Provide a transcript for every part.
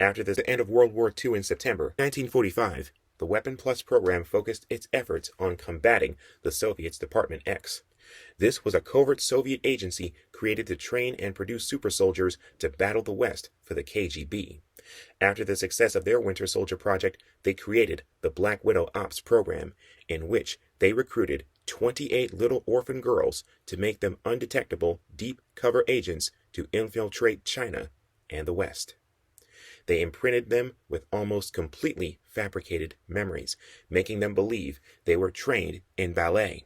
After the end of World War II in September 1945, the Weapon Plus program focused its efforts on combating the Soviets' Department X. This was a covert Soviet agency created to train and produce super soldiers to battle the West for the KGB. After the success of their Winter Soldier project, they created the Black Widow Ops program, in which they recruited 28 little orphan girls to make them undetectable deep cover agents to infiltrate China and the West. They imprinted them with almost completely fabricated memories, making them believe they were trained in ballet.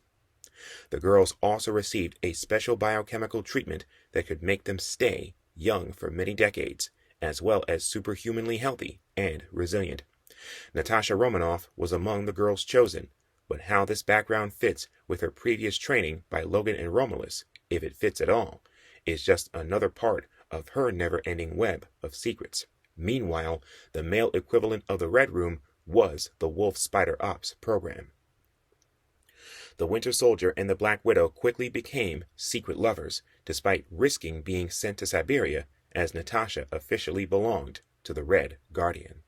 The girls also received a special biochemical treatment that could make them stay young for many decades, as well as superhumanly healthy and resilient. Natasha Romanoff was among the girls chosen, but how this background fits with her previous training by Logan and Romulus, if it fits at all, is just another part of her never-ending web of secrets. Meanwhile, the male equivalent of the Red Room was the Wolf Spider Ops program. The Winter Soldier and the Black Widow quickly became secret lovers, despite risking being sent to Siberia, as Natasha officially belonged to the Red Guardian.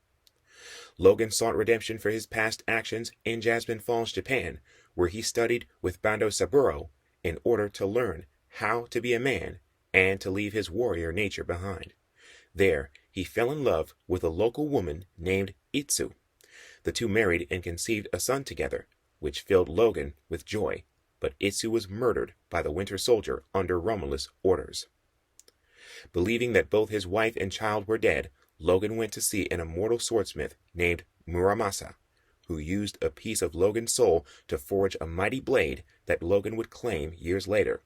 Logan sought redemption for his past actions in Jasmine Falls, Japan, where he studied with Bando Saburo in order to learn how to be a man and to leave his warrior nature behind. There, he fell in love with a local woman named Itsu. The two married and conceived a son together, which filled Logan with joy, but Itsu was murdered by the Winter Soldier under Romulus' orders. Believing that both his wife and child were dead, Logan went to see an immortal swordsmith named Muramasa, who used a piece of Logan's soul to forge a mighty blade that Logan would claim years later.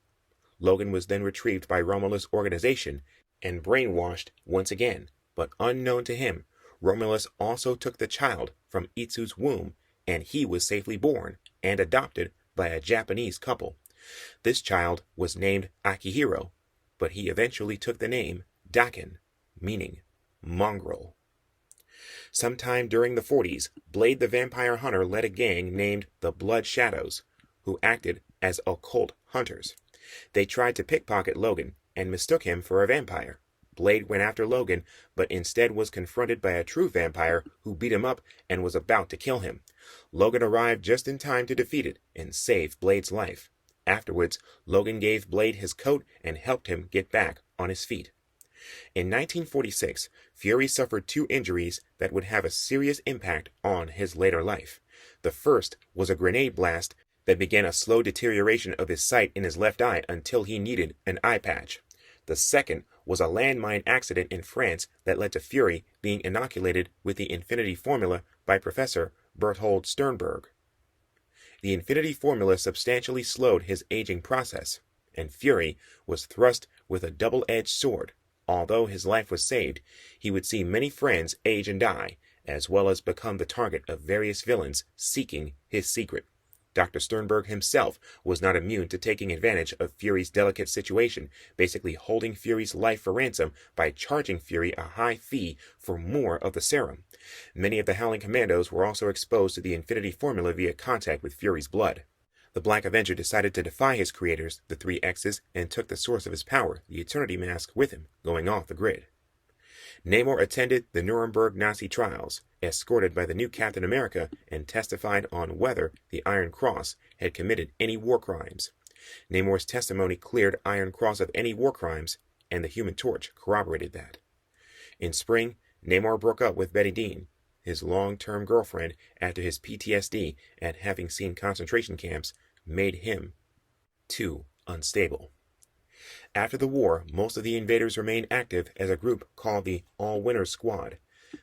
Logan was then retrieved by Romulus' organization and brainwashed once again, but unknown to him, Romulus also took the child from Itsu's womb, and he was safely born and adopted by a Japanese couple. This child was named Akihiro, but he eventually took the name Daken, meaning mongrel. Sometime during the 40s, Blade the Vampire Hunter led a gang named the Blood Shadows, who acted as occult hunters. They tried to pickpocket Logan and mistook him for a vampire. Blade went after Logan, but instead was confronted by a true vampire who beat him up and was about to kill him. Logan arrived just in time to defeat it and save Blade's life. Afterwards, Logan gave Blade his coat and helped him get back on his feet. In 1946, Fury suffered two injuries that would have a serious impact on his later life. The first was a grenade blast that began a slow deterioration of his sight in his left eye until he needed an eye patch. The second was a landmine accident in France that led to Fury being inoculated with the Infinity Formula by Professor Berthold Sternberg. The Infinity Formula substantially slowed his aging process, and Fury was thrust with a double-edged sword. Although his life was saved, he would see many friends age and die, as well as become the target of various villains seeking his secret. Dr. Sternberg himself was not immune to taking advantage of Fury's delicate situation, basically holding Fury's life for ransom by charging Fury a high fee for more of the serum. Many of the Howling Commandos were also exposed to the Infinity Formula via contact with Fury's blood. The Black Avenger decided to defy his creators, the three X's, and took the source of his power, the Eternity Mask, with him, going off the grid. Namor attended the Nuremberg Nazi trials, escorted by the new Captain America, and testified on whether the Iron Cross had committed any war crimes. Namor's testimony cleared Iron Cross of any war crimes, and the Human Torch corroborated that. In spring, Namor broke up with Betty Dean, his long-term girlfriend, after his PTSD at having seen concentration camps made him too unstable. After the war, most of the invaders remained active as a group called the All-Winners Squad.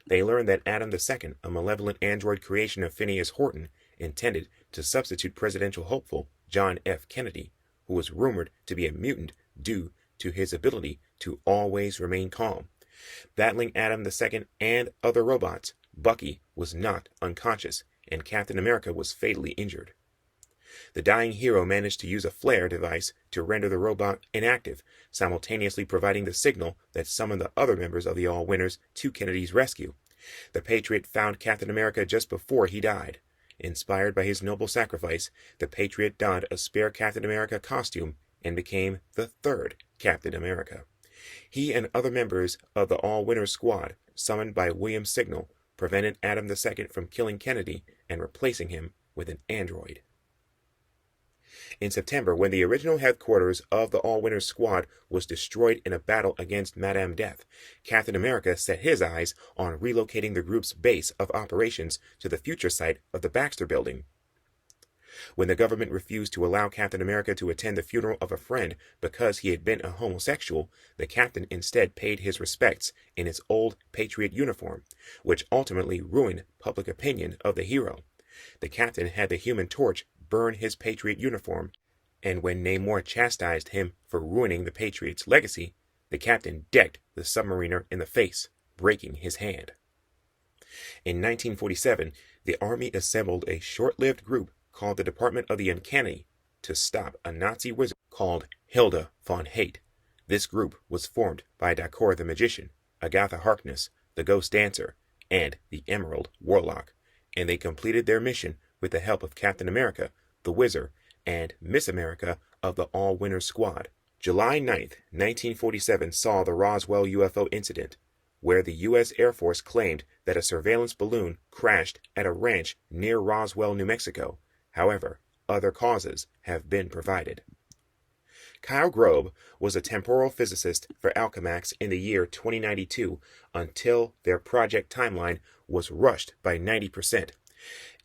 They learned that Adam II, a malevolent android creation of Phineas Horton, intended to substitute presidential hopeful John F. Kennedy, who was rumored to be a mutant due to his ability to always remain calm. Battling Adam II and other robots, Bucky was knocked unconscious, and Captain America was fatally injured. The dying hero managed to use a flare device to render the robot inactive, simultaneously providing the signal that summoned the other members of the All-Winners to Kennedy's rescue. The Patriot found Captain America just before he died. Inspired by his noble sacrifice, the Patriot donned a spare Captain America costume and became the third Captain America. He and other members of the All-Winners Squad summoned by William's signal prevented Adam II from killing Kennedy and replacing him with an android. In September, when the original headquarters of the All-Winners Squad was destroyed in a battle against Madame Death, Captain America set his eyes on relocating the group's base of operations to the future site of the Baxter Building. When the government refused to allow Captain America to attend the funeral of a friend because he had been a homosexual, the captain instead paid his respects in his old Patriot uniform, which ultimately ruined public opinion of the hero. The captain had the Human Torch burn his Patriot uniform, and when Namor chastised him for ruining the Patriot's legacy, the captain decked the submariner in the face, breaking his hand. In 1947, the Army assembled a short-lived group called the Department of the Uncanny to stop a Nazi wizard called Hilda von Hate. This group was formed by Dakor the Magician, Agatha Harkness, the Ghost Dancer, and the Emerald Warlock, and they completed their mission with the help of Captain America, the Wizard, and Miss America of the All-Winners Squad. July 9th, 1947 saw the Roswell UFO Incident, where the U.S. Air Force claimed that a surveillance balloon crashed at a ranch near Roswell, New Mexico. However, other causes have been provided. Kyle Grobe was a temporal physicist for Alchemax in the year 2092 until their project timeline was rushed by 90%.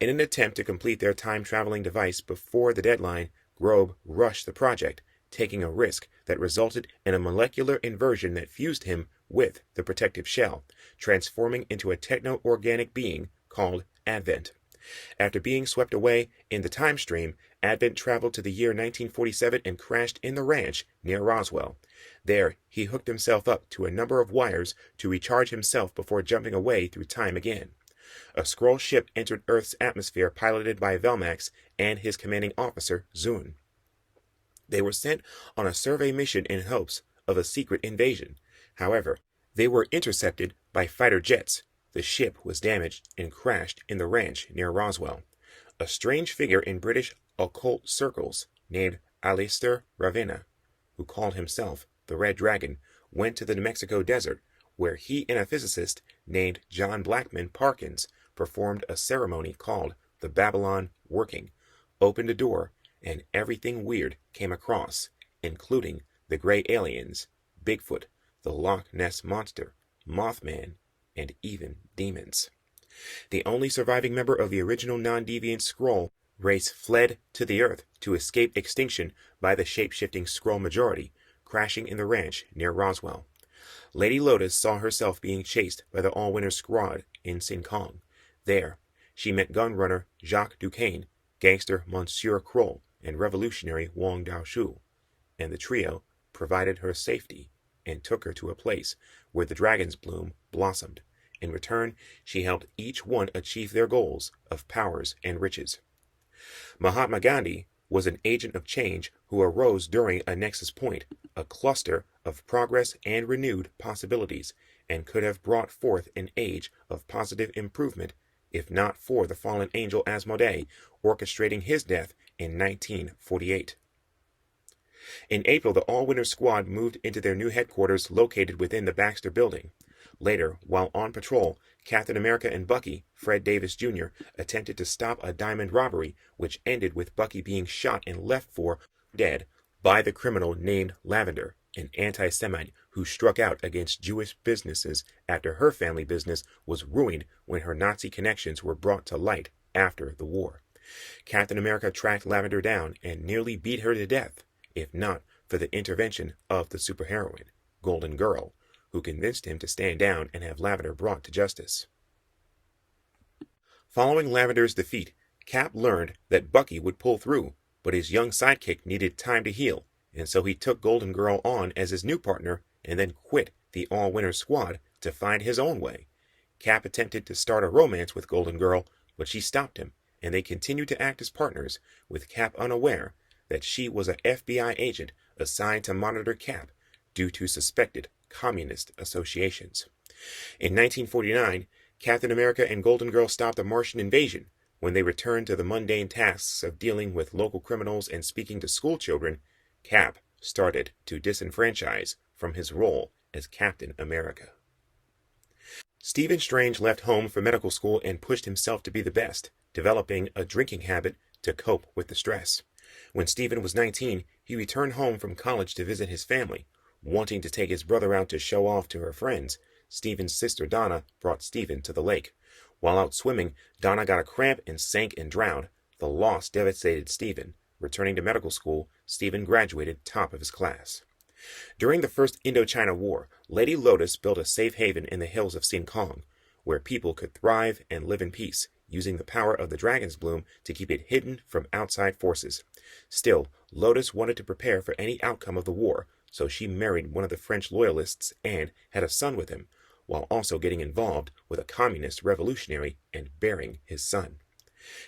In an attempt to complete their time-traveling device before the deadline, Grobe rushed the project, taking a risk that resulted in a molecular inversion that fused him with the protective shell, transforming into a techno-organic being called Advent. After being swept away in the time stream, Advent traveled to the year 1947 and crashed in the ranch near Roswell. There, he hooked himself up to a number of wires to recharge himself before jumping away through time again. A Skrull ship entered Earth's atmosphere piloted by Velmax and his commanding officer, Zun. They were sent on a survey mission in hopes of a secret invasion. However, they were intercepted by fighter jets. The ship was damaged and crashed in the ranch near Roswell. A strange figure in British occult circles named Alistair Ravenna, who called himself the Red Dragon, went to the New Mexico desert, where he and a physicist named John Blackman Parkins performed a ceremony called the Babylon Working, opened a door, and everything weird came across, including the gray aliens, Bigfoot, the Loch Ness Monster, Mothman, and even demons. The only surviving member of the original non-deviant Skrull race fled to the Earth to escape extinction by the shape-shifting Skrull majority, crashing in the ranch near Roswell. Lady Lotus saw herself being chased by the All-Winners Squad in Sinkong. There, she met gunrunner Jacques Duquesne, gangster Monsieur Kroll, and revolutionary Wang Daoshu, and the trio provided her safety and took her to a place where the dragon's bloom blossomed. In return, she helped each one achieve their goals of powers and riches. Mahatma Gandhi was an agent of change who arose during a nexus point, a cluster of progress and renewed possibilities, and could have brought forth an age of positive improvement if not for the fallen angel Asmodee orchestrating his death in 1948. In April, the All-Winners Squad moved into their new headquarters located within the Baxter Building. Later, while on patrol, Captain America and Bucky, Fred Davis Jr., attempted to stop a diamond robbery, which ended with Bucky being shot and left for dead by the criminal named Lavender, an anti-Semite who struck out against Jewish businesses after her family business was ruined when her Nazi connections were brought to light after the war. Captain America tracked Lavender down and nearly beat her to death, if not for the intervention of the superheroine, Golden Girl, who convinced him to stand down and have Lavender brought to justice. Following Lavender's defeat, Cap learned that Bucky would pull through, but his young sidekick needed time to heal, and so he took Golden Girl on as his new partner and then quit the All-Winners Squad to find his own way. Cap attempted to start a romance with Golden Girl, but she stopped him, and they continued to act as partners, with Cap unaware that she was an FBI agent assigned to monitor Cap due to suspected communist associations. In 1949, Captain America and Golden Girl stopped a Martian invasion. When they returned to the mundane tasks of dealing with local criminals and speaking to school children, Cap started to disenfranchise from his role as Captain America. Stephen Strange left home for medical school and pushed himself to be the best, developing a drinking habit to cope with the stress. When Stephen was 19, he returned home from college to visit his family. Wanting to take his brother out to show off to her friends, Stephen's sister Donna brought Stephen to the lake. While out swimming, Donna got a cramp and sank and drowned. The loss devastated Stephen. Returning to medical school, Stephen graduated top of his class. During the First Indochina War, Lady Lotus built a safe haven in the hills of Kong, where people could thrive and live in peace, using the power of the dragon's bloom to keep it hidden from outside forces. Still, Lotus wanted to prepare for any outcome of the war, so she married one of the French loyalists and had a son with him, while also getting involved with a communist revolutionary and burying his son.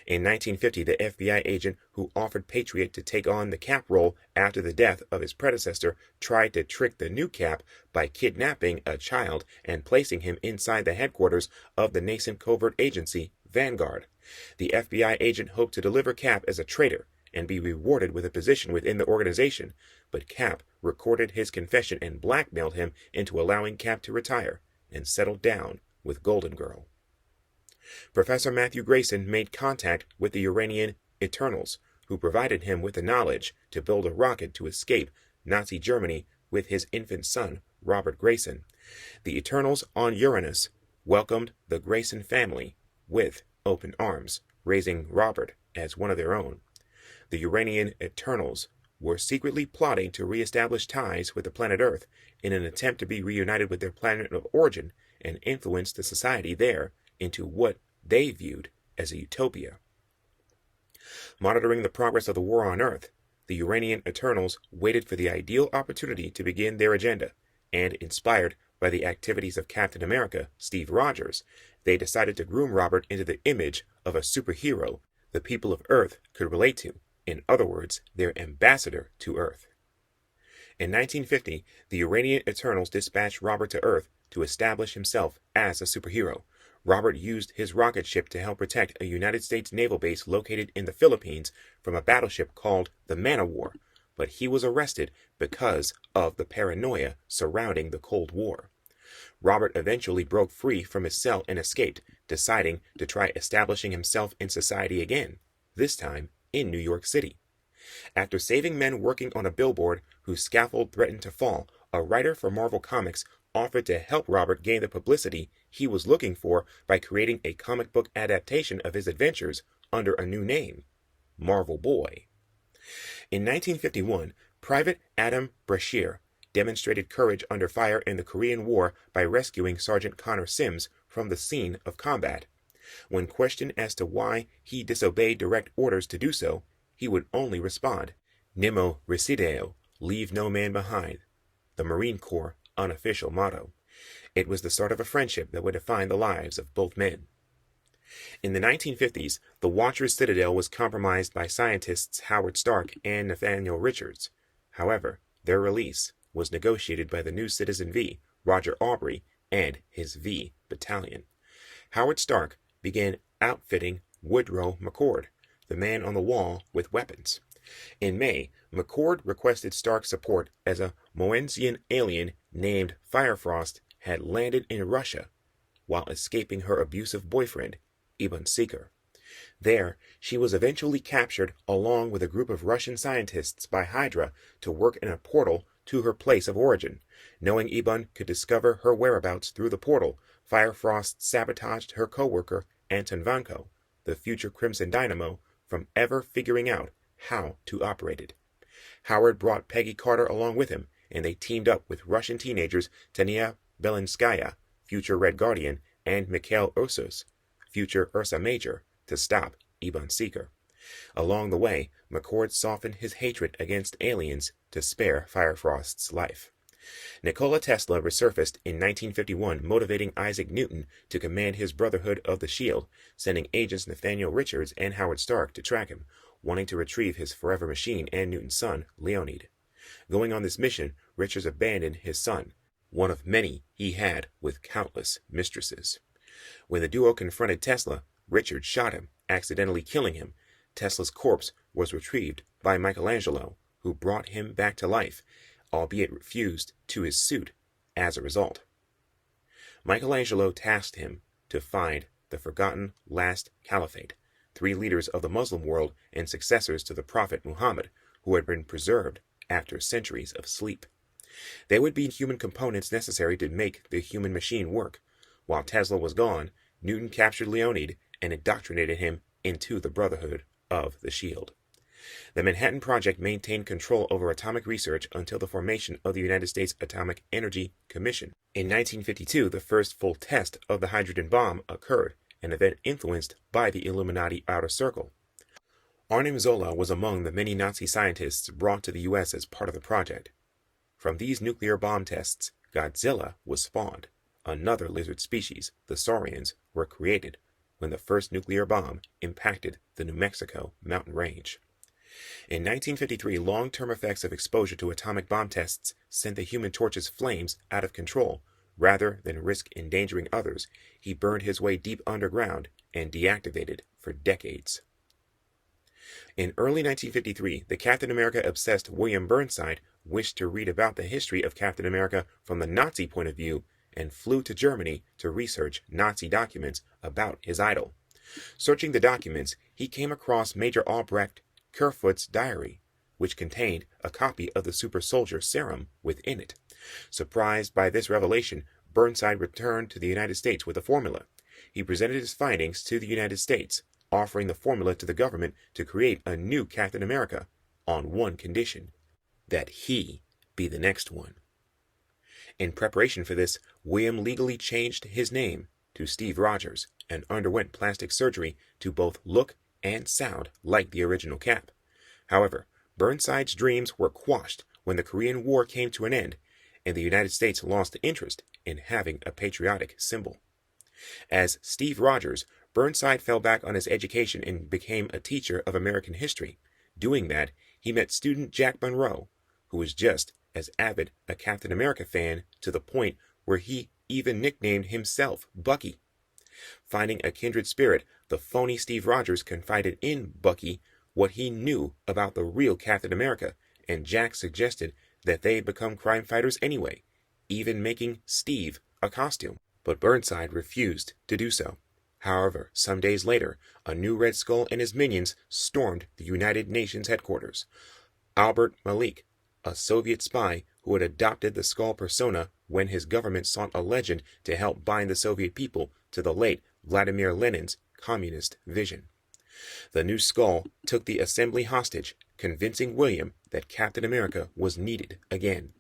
In 1950, the FBI agent who offered Patriot to take on the Cap role after the death of his predecessor tried to trick the new Cap by kidnapping a child and placing him inside the headquarters of the nascent covert agency, Vanguard. The FBI agent hoped to deliver Cap as a traitor and be rewarded with a position within the organization, but Cap recorded his confession and blackmailed him into allowing Cap to retire and settle down with Golden Girl. Professor Matthew Grayson made contact with the Uranian Eternals, who provided him with the knowledge to build a rocket to escape Nazi Germany with his infant son, Robert Grayson. The Eternals on Uranus welcomed the Grayson family with open arms, raising Robert as one of their own. The Uranian Eternals were secretly plotting to re-establish ties with the planet Earth in an attempt to be reunited with their planet of origin and influence the society there into what they viewed as a utopia. Monitoring the progress of the war on Earth, the Uranian Eternals waited for the ideal opportunity to begin their agenda, and inspired by the activities of Captain America, Steve Rogers, they decided to groom Robert into the image of a superhero the people of Earth could relate to, in other words, their ambassador to Earth. In 1950, the Uranian Eternals dispatched Robert to Earth to establish himself as a superhero. Robert used his rocket ship to help protect a United States naval base located in the Philippines from a battleship called the Man-O-War, but he was arrested because of the paranoia surrounding the Cold War. Robert eventually broke free from his cell and escaped, deciding to try establishing himself in society again, this time in New York City. After saving men working on a billboard whose scaffold threatened to fall, a writer for Marvel Comics offered to help Robert gain the publicity he was looking for by creating a comic book adaptation of his adventures under a new name, Marvel Boy. In 1951, Private Adam Brashear demonstrated courage under fire in the Korean War by rescuing Sergeant Connor Sims from the scene of combat. When questioned as to why he disobeyed direct orders to do so, he would only respond, "Nemo resideo, leave no man behind," the Marine Corps' unofficial motto. It was the start of a friendship that would define the lives of both men. In the 1950s, the Watcher's Citadel was compromised by scientists Howard Stark and Nathaniel Richards. However, their release was negotiated by the new Citizen V, Roger Aubrey, and his V Battalion. Howard Stark began outfitting Woodrow McCord, the man on the wall with weapons. In May, McCord requested Stark's support as a Moensian alien named Firefrost had landed in Russia while escaping her abusive boyfriend, Ibn Seeker. There, she was eventually captured along with a group of Russian scientists by Hydra to work in a portal to her place of origin. Knowing Ibn could discover her whereabouts through the portal, Firefrost sabotaged her co-worker, Anton Vanko, the future Crimson Dynamo, from ever figuring out how to operate it. Howard brought Peggy Carter along with him, and they teamed up with Russian teenagers Tania Belinskaya, future Red Guardian, and Mikhail Ursus, future Ursa Major, to stop Ibn Seeker. Along the way, McCord softened his hatred against aliens to spare Firefrost's life. Nikola Tesla resurfaced in 1951, motivating Isaac Newton to command his Brotherhood of the Shield, sending agents Nathaniel Richards and Howard Stark to track him, wanting to retrieve his forever machine and Newton's son, Leonid. Going on this mission, Richards abandoned his son, one of many he had with countless mistresses. When the duo confronted Tesla, Richards shot him, accidentally killing him. Tesla's corpse was retrieved by Michelangelo, who brought him back to life, albeit refused to his suit as a result. Michelangelo tasked him to find the forgotten last caliphate, 3 leaders of the Muslim world and successors to the Prophet Muhammad, who had been preserved after centuries of sleep. They would be human components necessary to make the human machine work. While Tesla was gone, Newton captured Leonid and indoctrinated him into the Brotherhood of the Shield. The Manhattan Project maintained control over atomic research until the formation of the United States Atomic Energy Commission. In 1952, the first full test of the hydrogen bomb occurred, an event influenced by the Illuminati Outer Circle. Arnim Zola was among the many Nazi scientists brought to the U.S. as part of the project. From these nuclear bomb tests, Godzilla was spawned. Another lizard species, the saurians, were created when the first nuclear bomb impacted the New Mexico mountain range. In 1953, long-term effects of exposure to atomic bomb tests sent the Human Torch's flames out of control. Rather than risk endangering others, he burned his way deep underground and deactivated for decades. In early 1953, the Captain America-obsessed William Burnside wished to read about the history of Captain America from the Nazi point of view and flew to Germany to research Nazi documents about his idol. Searching the documents, he came across Major Albrecht Kerfoot's diary, which contained a copy of the super soldier serum within it. Surprised by this revelation, Burnside returned to the United States with a formula. He presented his findings to the United States, offering the formula to the government to create a new Captain America on one condition: that he be the next one. In preparation for this, William legally changed his name to Steve Rogers and underwent plastic surgery to both look and sound like the original Cap. However, Burnside's dreams were quashed when the Korean War came to an end and the United States lost interest in having a patriotic symbol. As Steve Rogers, Burnside fell back on his education and became a teacher of American history. Doing that, he met student Jack Monroe, who was just as avid a Captain America fan to the point where he even nicknamed himself Bucky. Finding a kindred spirit, the phony Steve Rogers confided in Bucky what he knew about the real Captain America, and Jack suggested that they become crime fighters anyway, even making Steve a costume. But Burnside refused to do so. However, some days later, a new Red Skull and his minions stormed the United Nations headquarters. Albert Malik, a Soviet spy who had adopted the Skull persona when his government sought a legend to help bind the Soviet people to the late Vladimir Lenin's communist vision. The new Skull took the assembly hostage, convincing William that Captain America was needed again.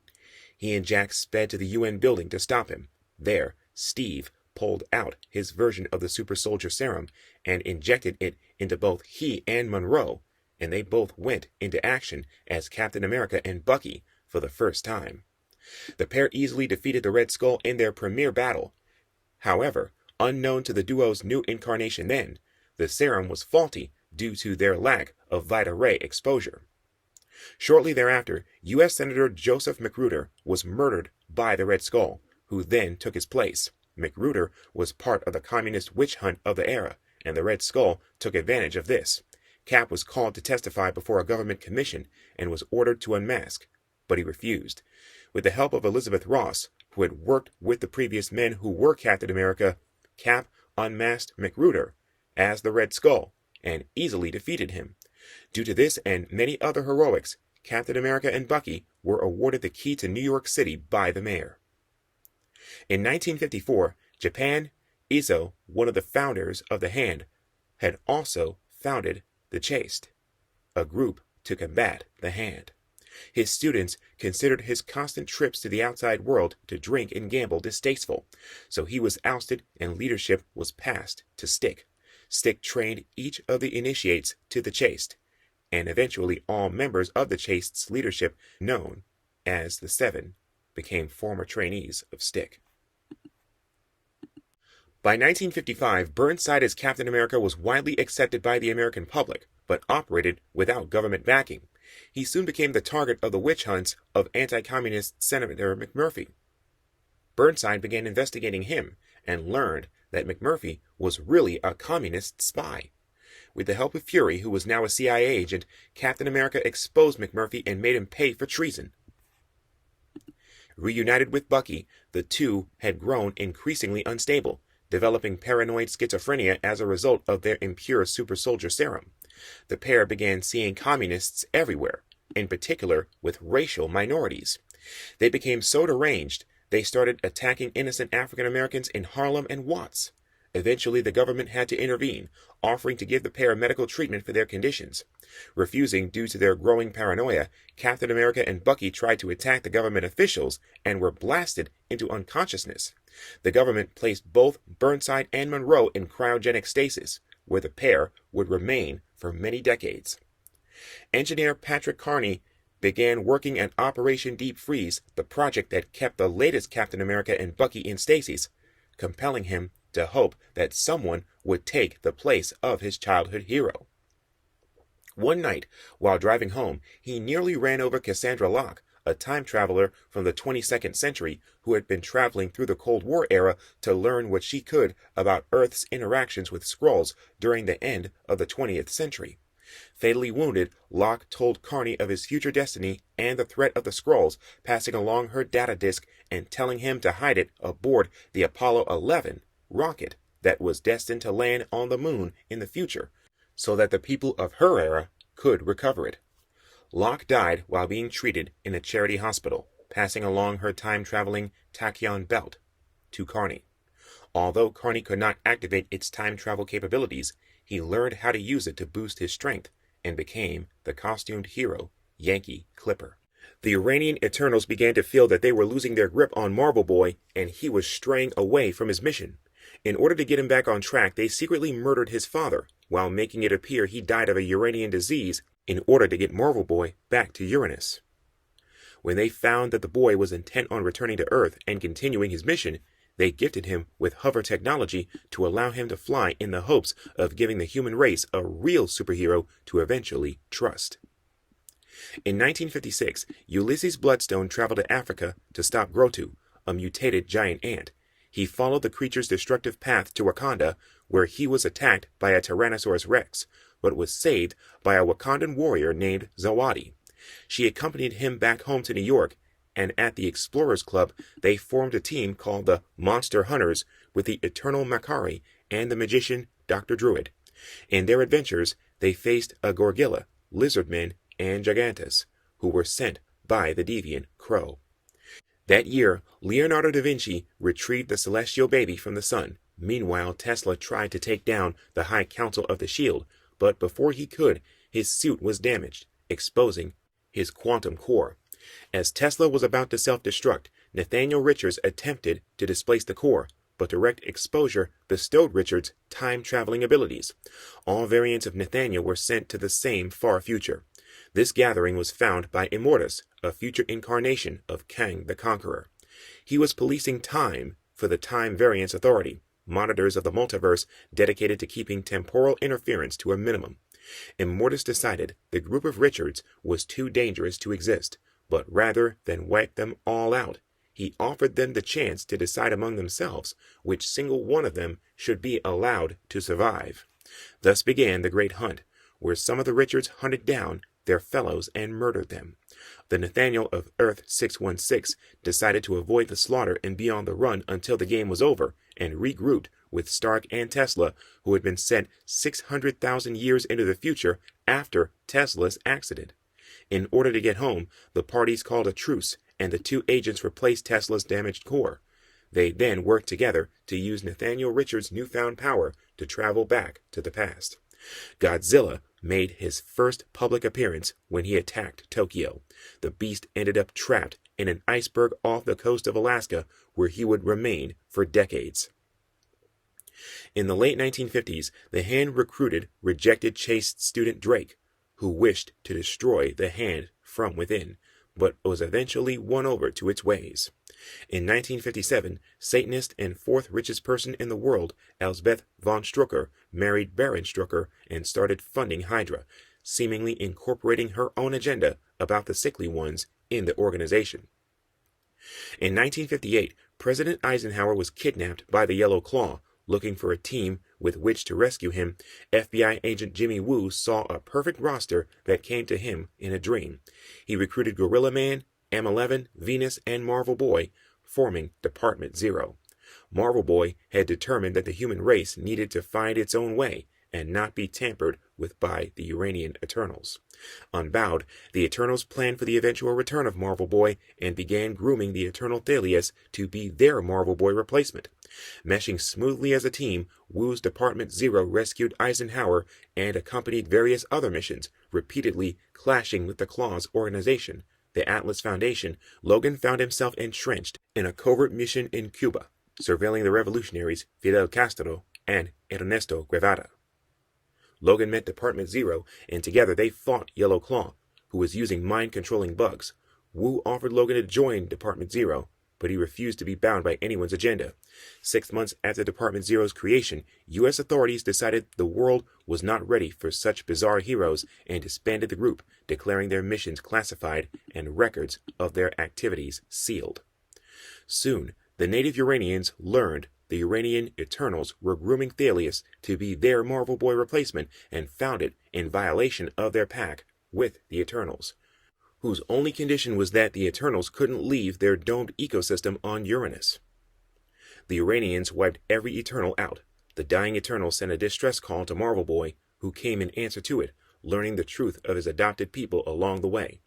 He and Jack sped to the UN building to stop him. There, Steve pulled out his version of the super soldier serum and injected it into both he and Monroe, and they both went into action as Captain America and Bucky for the first time. The pair easily defeated the Red Skull in their premiere battle. However, unknown to the duo's new incarnation then, the serum was faulty due to their lack of Vita Ray exposure. Shortly thereafter, U.S. Senator Joseph Magruder was murdered by the Red Skull, who then took his place. Magruder was part of the communist witch hunt of the era, and the Red Skull took advantage of this. Cap was called to testify before a government commission and was ordered to unmask, but he refused. With the help of Elizabeth Ross, who had worked with the previous men who were Captain America, Cap unmasked Magruder as the Red Skull and easily defeated him. Due to this and many other heroics, Captain America and Bucky were awarded the key to New York City by the mayor. In 1954, Japan Izo, one of the founders of the Hand, had also founded the Chaste, a group to combat the Hand. His students considered his constant trips to the outside world to drink and gamble distasteful, so he was ousted and leadership was passed to Stick. Stick trained each of the initiates to the Chaste, and eventually all members of the Chaste's leadership, known as the Seven, became former trainees of Stick. By 1955, Burnside as Captain America was widely accepted by the American public, but operated without government backing. He soon became the target of the witch hunts of anti-communist Senator McMurphy. Burnside began investigating him and learned that McMurphy was really a communist spy. With the help of Fury, who was now a CIA agent, Captain America exposed McMurphy and made him pay for treason. Reunited with Bucky, the two had grown increasingly unstable, developing paranoid schizophrenia as a result of their impure super soldier serum. The pair began seeing communists everywhere, in particular with racial minorities. They became so deranged, they started attacking innocent African Americans in Harlem and Watts. Eventually, the government had to intervene, offering to give the pair medical treatment for their conditions. Refusing due to their growing paranoia, Captain America and Bucky tried to attack the government officials and were blasted into unconsciousness. The government placed both Burnside and Monroe in cryogenic stasis, where the pair would remain for many decades. Engineer Patrick Carney began working at Operation Deep Freeze, the project that kept the latest Captain America and Bucky in stasis, compelling him to hope that someone would take the place of his childhood hero. One night, while driving home, he nearly ran over Cassandra Locke, a time traveler from the 22nd century who had been traveling through the Cold War era to learn what she could about Earth's interactions with Skrulls during the end of the 20th century. Fatally wounded, Locke told Carney of his future destiny and the threat of the Skrulls, passing along her data disk and telling him to hide it aboard the Apollo 11 rocket that was destined to land on the moon in the future, so that the people of her era could recover it. Locke died while being treated in a charity hospital, passing along her time-traveling tachyon belt to Carney. Although Carney could not activate its time-travel capabilities, he learned how to use it to boost his strength and became the costumed hero, Yankee Clipper. The Iranian Eternals began to feel that they were losing their grip on Marvel Boy and he was straying away from his mission. In order to get him back on track, they secretly murdered his father, while making it appear he died of a Uranian disease in order to get Marvel Boy back to Uranus. When they found that the boy was intent on returning to Earth and continuing his mission, they gifted him with hover technology to allow him to fly in the hopes of giving the human race a real superhero to eventually trust. In 1956, Ulysses Bloodstone traveled to Africa to stop Grotu, a mutated giant ant. He followed the creature's destructive path to Wakanda, where he was attacked by a Tyrannosaurus Rex, but was saved by a Wakandan warrior named Zawadi. She accompanied him back home to New York, and at the Explorers Club, they formed a team called the Monster Hunters with the Eternal Makari and the magician Dr. Druid. In their adventures, they faced a Gorgilla, Lizardmen, and Gigantus, who were sent by the deviant Crow. That year, Leonardo da Vinci retrieved the celestial baby from the sun. Meanwhile, Tesla tried to take down the High Council of the Shield, but before he could, his suit was damaged, exposing his quantum core. As Tesla was about to self-destruct, Nathaniel Richards attempted to displace the core, but direct exposure bestowed Richards time-traveling abilities. All variants of Nathaniel were sent to the same far future. This gathering was found by Immortus, a future incarnation of Kang the Conqueror. He was policing time for the Time Variance Authority, monitors of the multiverse dedicated to keeping temporal interference to a minimum. Immortus decided the group of Richards was too dangerous to exist, but rather than wipe them all out, he offered them the chance to decide among themselves which single one of them should be allowed to survive. Thus began the Great Hunt, where some of the Richards hunted down their fellows and murdered them. The Nathaniel of Earth 616 decided to avoid the slaughter and be on the run until the game was over, and regrouped with Stark and Tesla, who had been sent 600,000 years into the future after Tesla's accident. In order to get home, the parties called a truce, and the two agents replaced Tesla's damaged core. They then worked together to use Nathaniel Richards' newfound power to travel back to the past. Godzilla made his first public appearance when he attacked Tokyo. The beast ended up trapped in an iceberg off the coast of Alaska, where he would remain for decades. In the late 1950s, the Hand recruited rejected chaste student Drake, who wished to destroy the Hand from within, but was eventually won over to its ways. In 1957, Satanist and fourth richest person in the world, Elsbeth von Strucker, married Baron Strucker and started funding Hydra, seemingly incorporating her own agenda about the sickly ones in the organization. In 1958, President Eisenhower was kidnapped by the Yellow Claw. Looking for a team with which to rescue him, FBI agent Jimmy Woo saw a perfect roster that came to him in a dream. He recruited Gorilla Man M11, Venus, and Marvel Boy, forming Department Zero. Marvel Boy had determined that the human race needed to find its own way and not be tampered with by the Uranian Eternals. Unbowed, the Eternals planned for the eventual return of Marvel Boy and began grooming the Eternal Thaddeus to be their Marvel Boy replacement. Meshing smoothly as a team, Wu's Department Zero rescued Eisenhower and accompanied various other missions, repeatedly clashing with the Claw's organization, the Atlas Foundation. Logan found himself entrenched in a covert mission in Cuba, surveilling the revolutionaries Fidel Castro and Ernesto Guevara. Logan met Department Zero, and together they fought Yellow Claw, who was using mind-controlling bugs. Wu offered Logan to join Department Zero, but he refused to be bound by anyone's agenda. 6 months after Department Zero's creation, U.S. authorities decided the world was not ready for such bizarre heroes and disbanded the group, declaring their missions classified and records of their activities sealed. Soon, the native Uranians learned the Uranian Eternals were grooming Thaddeus to be their Marvel Boy replacement and found it in violation of their pact with the Eternals, whose only condition was that the Eternals couldn't leave their domed ecosystem on Uranus. The Uranians wiped every Eternal out. The dying Eternal sent a distress call to Marvel Boy, who came in answer to it, learning the truth of his adopted people along the way.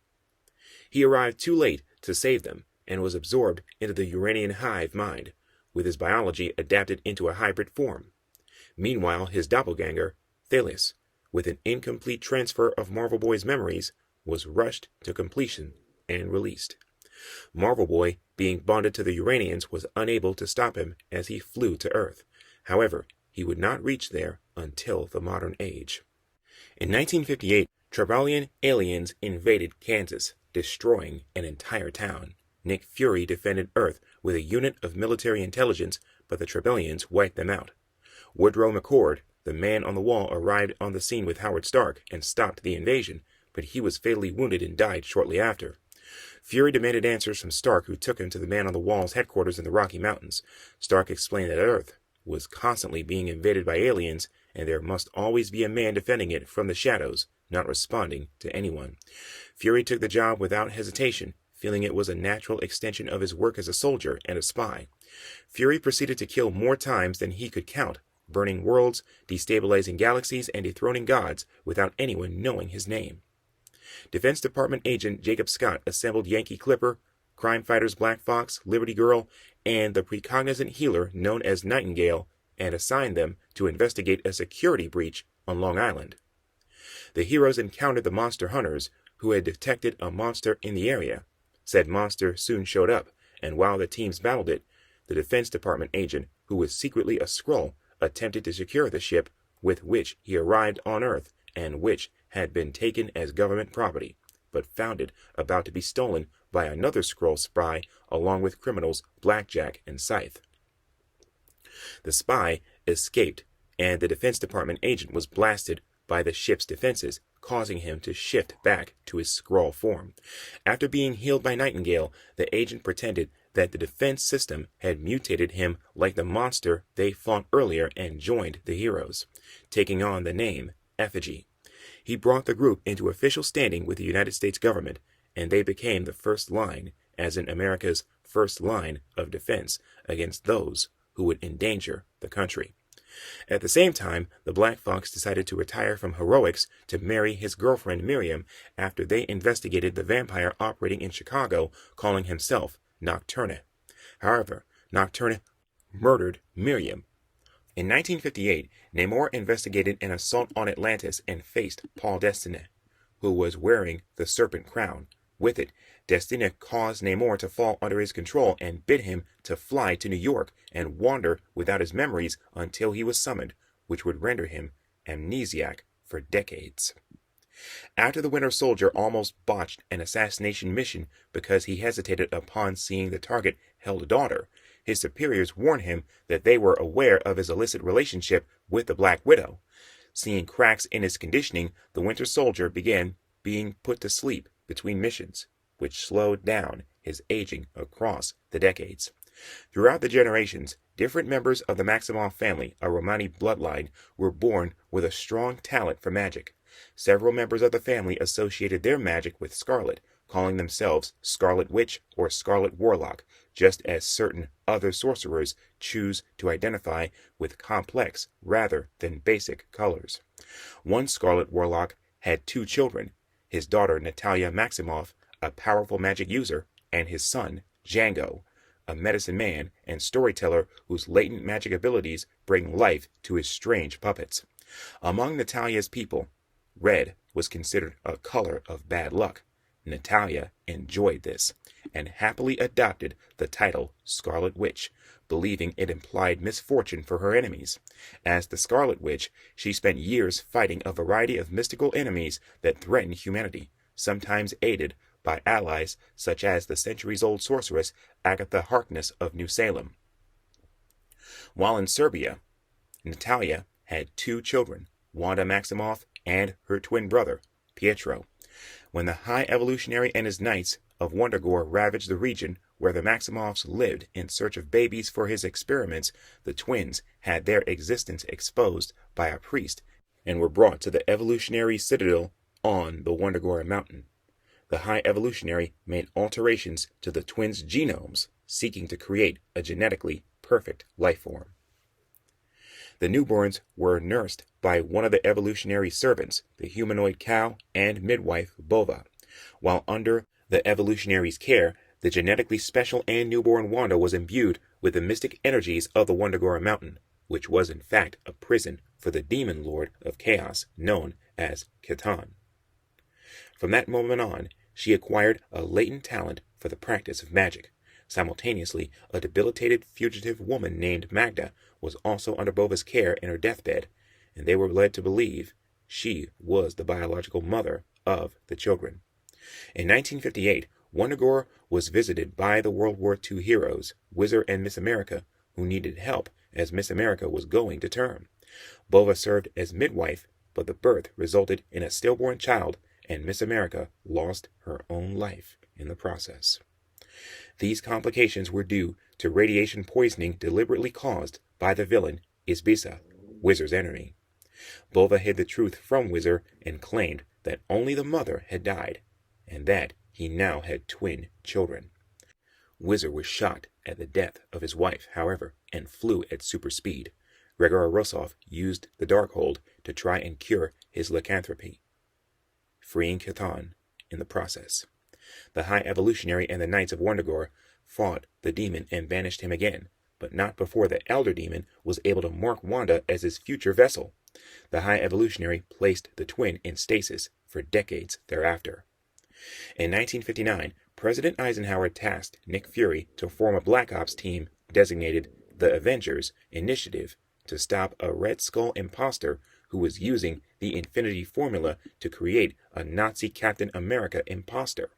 He arrived too late to save them and was absorbed into the Uranian hive mind, with his biology adapted into a hybrid form. Meanwhile, his doppelganger, Thaddeus, with an incomplete transfer of Marvel Boy's memories, was rushed to completion and released. Marvel Boy, being bonded to the Uranians, was unable to stop him as he flew to Earth. However, he would not reach there until the modern age. In 1958, Trebalian aliens invaded Kansas, destroying an entire town. Nick Fury defended Earth with a unit of military intelligence, but the Trebalians wiped them out. Woodrow McCord, the man on the wall, arrived on the scene with Howard Stark and stopped the invasion, but he was fatally wounded and died shortly after. Fury demanded answers from Stark, who took him to the man on the wall's headquarters in the Rocky Mountains. Stark explained that Earth was constantly being invaded by aliens, and there must always be a man defending it from the shadows, not responding to anyone. Fury took the job without hesitation, feeling it was a natural extension of his work as a soldier and a spy. Fury proceeded to kill more times than he could count, burning worlds, destabilizing galaxies, and dethroning gods without anyone knowing his name. Defense Department agent Jacob Scott assembled Yankee Clipper, crime fighters Black Fox, Liberty Girl, and the precognizant healer known as Nightingale, and assigned them to investigate a security breach on Long Island. The heroes encountered the monster hunters, who had detected a monster in the area. Said monster soon showed up, and while the teams battled it, the Defense Department agent, who was secretly a Skrull, attempted to secure the ship with which he arrived on Earth and which had been taken as government property, but found it about to be stolen by another Skrull spy along with criminals Blackjack and Scythe. The spy escaped, and the Defense Department agent was blasted by the ship's defenses, causing him to shift back to his Skrull form. After being healed by Nightingale, the agent pretended that the defense system had mutated him like the monster they fought earlier and joined the heroes, taking on the name Effigy. He brought the group into official standing with the United States government, and they became the first line, as in America's first line of defense against those who would endanger the country. At the same time, the Black Fox decided to retire from heroics to marry his girlfriend Miriam after they investigated the vampire operating in Chicago, calling himself Nocturne. However, Nocturne murdered Miriam. In 1958, Namor investigated an assault on Atlantis and faced Paul Destiny, who was wearing the serpent crown. With it, Destiny caused Namor to fall under his control and bid him to fly to New York and wander without his memories until he was summoned, which would render him amnesiac for decades. After the Winter Soldier almost botched an assassination mission because he hesitated upon seeing the target held a daughter, his superiors warned him that they were aware of his illicit relationship with the Black Widow. Seeing cracks in his conditioning, the Winter Soldier began being put to sleep between missions, which slowed down his aging across the decades. Throughout the generations, different members of the Maximoff family, a Romani bloodline, were born with a strong talent for magic. Several members of the family associated their magic with Scarlet, calling themselves Scarlet Witch or Scarlet Warlock, just as certain other sorcerers choose to identify with complex rather than basic colors. One Scarlet Warlock had 2 children, his daughter Natalia Maximoff, a powerful magic user, and his son, Django, a medicine man and storyteller whose latent magic abilities bring life to his strange puppets. Among Natalia's people, red was considered a color of bad luck. Natalia enjoyed this, and happily adopted the title Scarlet Witch, believing it implied misfortune for her enemies. As the Scarlet Witch, she spent years fighting a variety of mystical enemies that threatened humanity, sometimes aided by allies such as the centuries-old sorceress Agatha Harkness of New Salem. While in Serbia, Natalia had 2 children, Wanda Maximoff and her twin brother, Pietro. When the High Evolutionary and his Knights of Wundagore ravaged the region where the Maximoffs lived in search of babies for his experiments, the twins had their existence exposed by a priest and were brought to the evolutionary citadel on the Wundagore mountain. The High Evolutionary made alterations to the twins' genomes, seeking to create a genetically perfect life form. The newborns were nursed by one of the evolutionary servants, the humanoid cow and midwife Bova. While under the evolutionary's care, the genetically special and newborn Wanda was imbued with the mystic energies of the Wundagore mountain, which was in fact a prison for the demon lord of chaos known as Catan. From that moment on, she acquired a latent talent for the practice of magic. Simultaneously, a debilitated fugitive woman named Magda was also under Bova's care in her deathbed, and they were led to believe she was the biological mother of the children. In 1958, Wundagore was visited by the World War II heroes, Whizzer and Miss America, who needed help as Miss America was going to term. Bova served as midwife, but the birth resulted in a stillborn child, and Miss America lost her own life in the process. These complications were due to radiation poisoning deliberately caused by the villain Isbisa, Whizzer's enemy. Bova hid the truth from Whizzer and claimed that only the mother had died, and that he now had twin children. Whizzer was shocked at the death of his wife, however, and flew at super speed. Gregor Rossov used the Darkhold to try and cure his lycanthropy, freeing Catan in the process. The High Evolutionary and the Knights of Wundagore fought the demon and banished him again, but not before the Elder Demon was able to mark Wanda as his future vessel. The High Evolutionary placed the twin in stasis for decades thereafter. In 1959, President Eisenhower tasked Nick Fury to form a Black Ops team designated the Avengers Initiative to stop a Red Skull imposter who was using the Infinity Formula to create a Nazi Captain America imposter.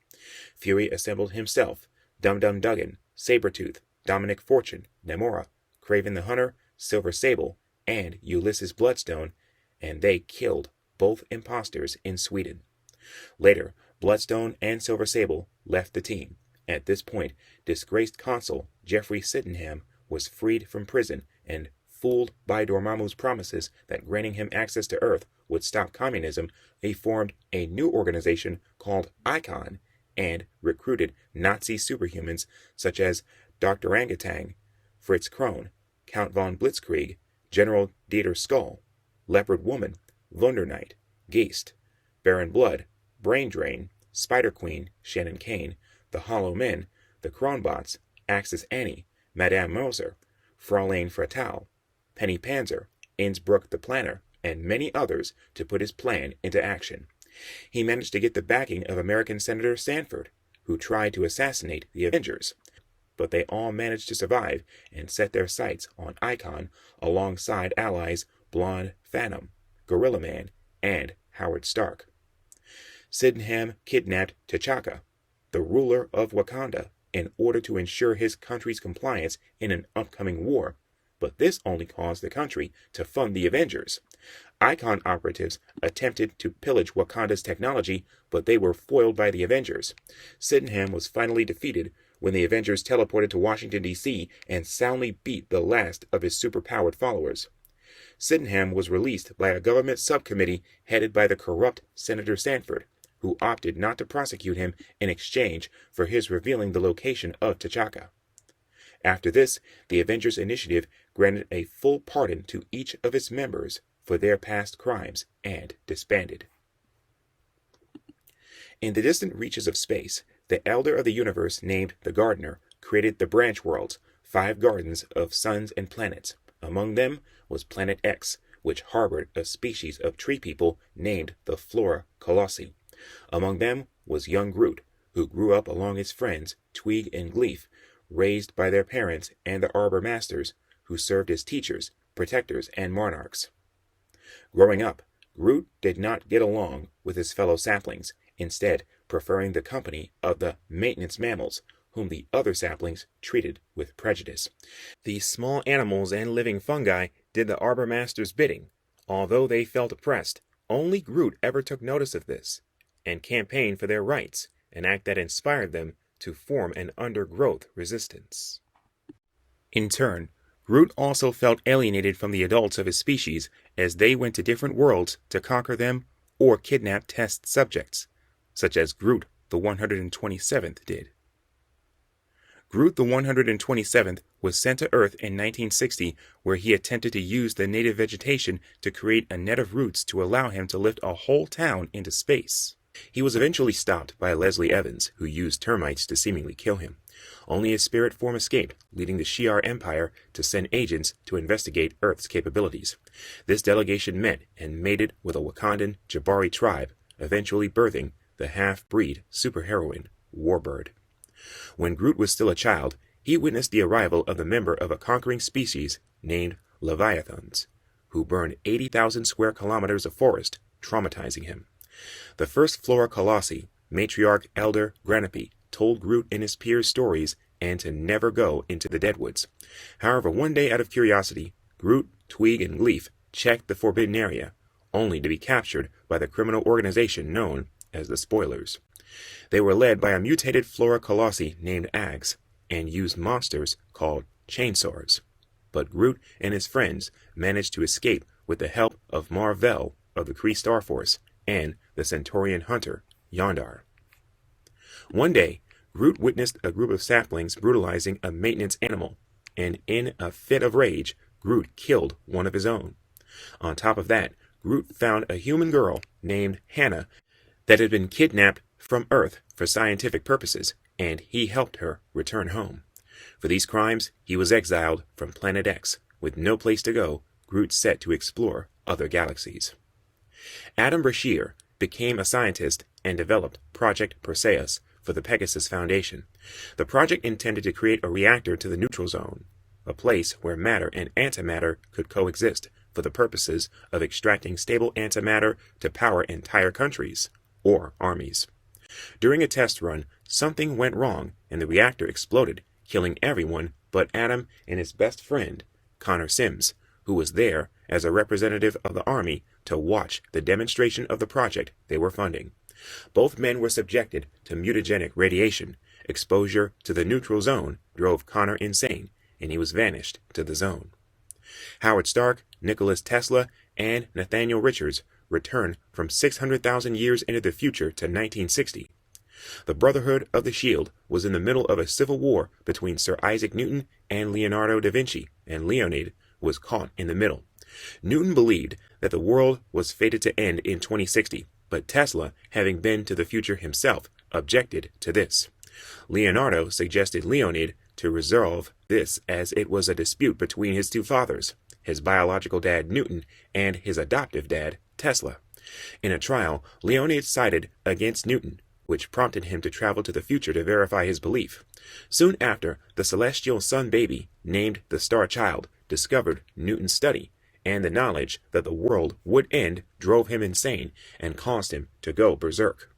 Fury assembled himself, Dum-Dum Dugan, Sabretooth, Dominic Fortune, Namor, Kraven the Hunter, Silver Sable, and Ulysses Bloodstone, and they killed both imposters in Sweden. Later, Bloodstone and Silver Sable left the team. At this point, disgraced consul Jeffrey Sydenham was freed from prison and, fooled by Dormammu's promises that granting him access to Earth would stop communism, he formed a new organization called Akiem and recruited Nazi superhumans such as Dr. Angatang, Fritz Krohn, Count von Blitzkrieg, General Dieter Skull, Leopard Woman, Wunder Knight, Geist, Baron Blood, Brain Drain, Spider Queen, Shannon Kane, the Hollow Men, the Kronbots, Axis Annie, Madame Moser, Fraulein Fatale, Penny Panzer, Innsbruck the Planner, and many others to put his plan into action. He managed to get the backing of American Senator Sanford, who tried to assassinate the Avengers, but they all managed to survive and set their sights on Icon alongside allies Blonde Phantom, Gorilla Man, and Howard Stark. Sydenham kidnapped T'Chaka, the ruler of Wakanda, in order to ensure his country's compliance in an upcoming war, but this only caused the country to fund the Avengers. Icon operatives attempted to pillage Wakanda's technology, but they were foiled by the Avengers. Sydenham was finally defeated when the Avengers teleported to Washington, D.C. and soundly beat the last of his superpowered followers. Sydenham was released by a government subcommittee headed by the corrupt Senator Sanford, who opted not to prosecute him in exchange for his revealing the location of T'Chaka. After this, the Avengers Initiative granted a full pardon to each of its members for their past crimes and disbanded. In the distant reaches of space, the Elder of the Universe named the Gardener created the branch worlds, 5 gardens of suns and planets. Among them was Planet X, which harbored a species of tree people named the Flora Colossi. Among them was young Groot, who grew up along his friends Twig and Gleef, raised by their parents and the Arbor Masters, who served as teachers, protectors, and monarchs. Growing up, Groot did not get along with his fellow saplings, instead preferring the company of the maintenance mammals, whom the other saplings treated with prejudice. These small animals and living fungi did the Arbor Master's bidding. Although they felt oppressed, only Groot ever took notice of this, and campaigned for their rights, an act that inspired them to form an undergrowth resistance. In turn, Groot also felt alienated from the adults of his species as they went to different worlds to conquer them or kidnap test subjects, such as Groot the 127th did. Groot the 127th was sent to Earth in 1960, where he attempted to use the native vegetation to create a net of roots to allow him to lift a whole town into space. He was eventually stopped by Leslie Evans, who used termites to seemingly kill him. Only his spirit form escaped, leading the Shi'ar Empire to send agents to investigate Earth's capabilities. This delegation met and mated with a Wakandan Jabari tribe, eventually birthing the half-breed superheroine, Warbird. When Groot was still a child, he witnessed the arrival of the member of a conquering species named Leviathans, who burned 80,000 square kilometers of forest, traumatizing him. The first Flora Colossi, Matriarch Elder Granipi, told Groot and his peers stories and to never go into the Deadwoods. However, one day out of curiosity, Groot, Twig, and Gleef checked the forbidden area, only to be captured by the criminal organization known as the Spoilers. They were led by a mutated Flora Colossi named Ags, and used monsters called chainsaws. But Groot and his friends managed to escape with the help of Mar-Vell of the Kree Star Force and the Centaurian hunter, Yondar. One day, Groot witnessed a group of saplings brutalizing a maintenance animal, and in a fit of rage, Groot killed one of his own. On top of that, Groot found a human girl named Hannah that had been kidnapped from Earth for scientific purposes, and he helped her return home. For these crimes, he was exiled from Planet X. With no place to go, Groot set to explore other galaxies. Adam Brashear became a scientist and developed Project Perseus for the Pegasus Foundation. The project intended to create a reactor to the neutral zone, a place where matter and antimatter could coexist for the purposes of extracting stable antimatter to power entire countries or armies. During a test run, something went wrong and the reactor exploded, killing everyone but Adam and his best friend, Connor Sims, who was there as a representative of the army to watch the demonstration of the project they were funding. Both men were subjected to mutagenic radiation. Exposure to the neutral zone drove Connor insane, and he was vanished to the zone. Howard Stark, Nicholas Tesla, and Nathaniel Richards returned from 600,000 years into the future to 1960. The Brotherhood of the Shield was in the middle of a civil war between Sir Isaac Newton and Leonardo da Vinci, and Leonid was caught in the middle. Newton believed that the world was fated to end in 2060, but Tesla, having been to the future himself, objected to this. Leonardo suggested Leonid to resolve this, as it was a dispute between his two fathers, his biological dad Newton and his adoptive dad Tesla. In a trial, Leonid sided against Newton, which prompted him to travel to the future to verify his belief. Soon after, the celestial sun baby, named the Star Child, discovered Newton's study, and the knowledge that the world would end drove him insane and caused him to go berserk.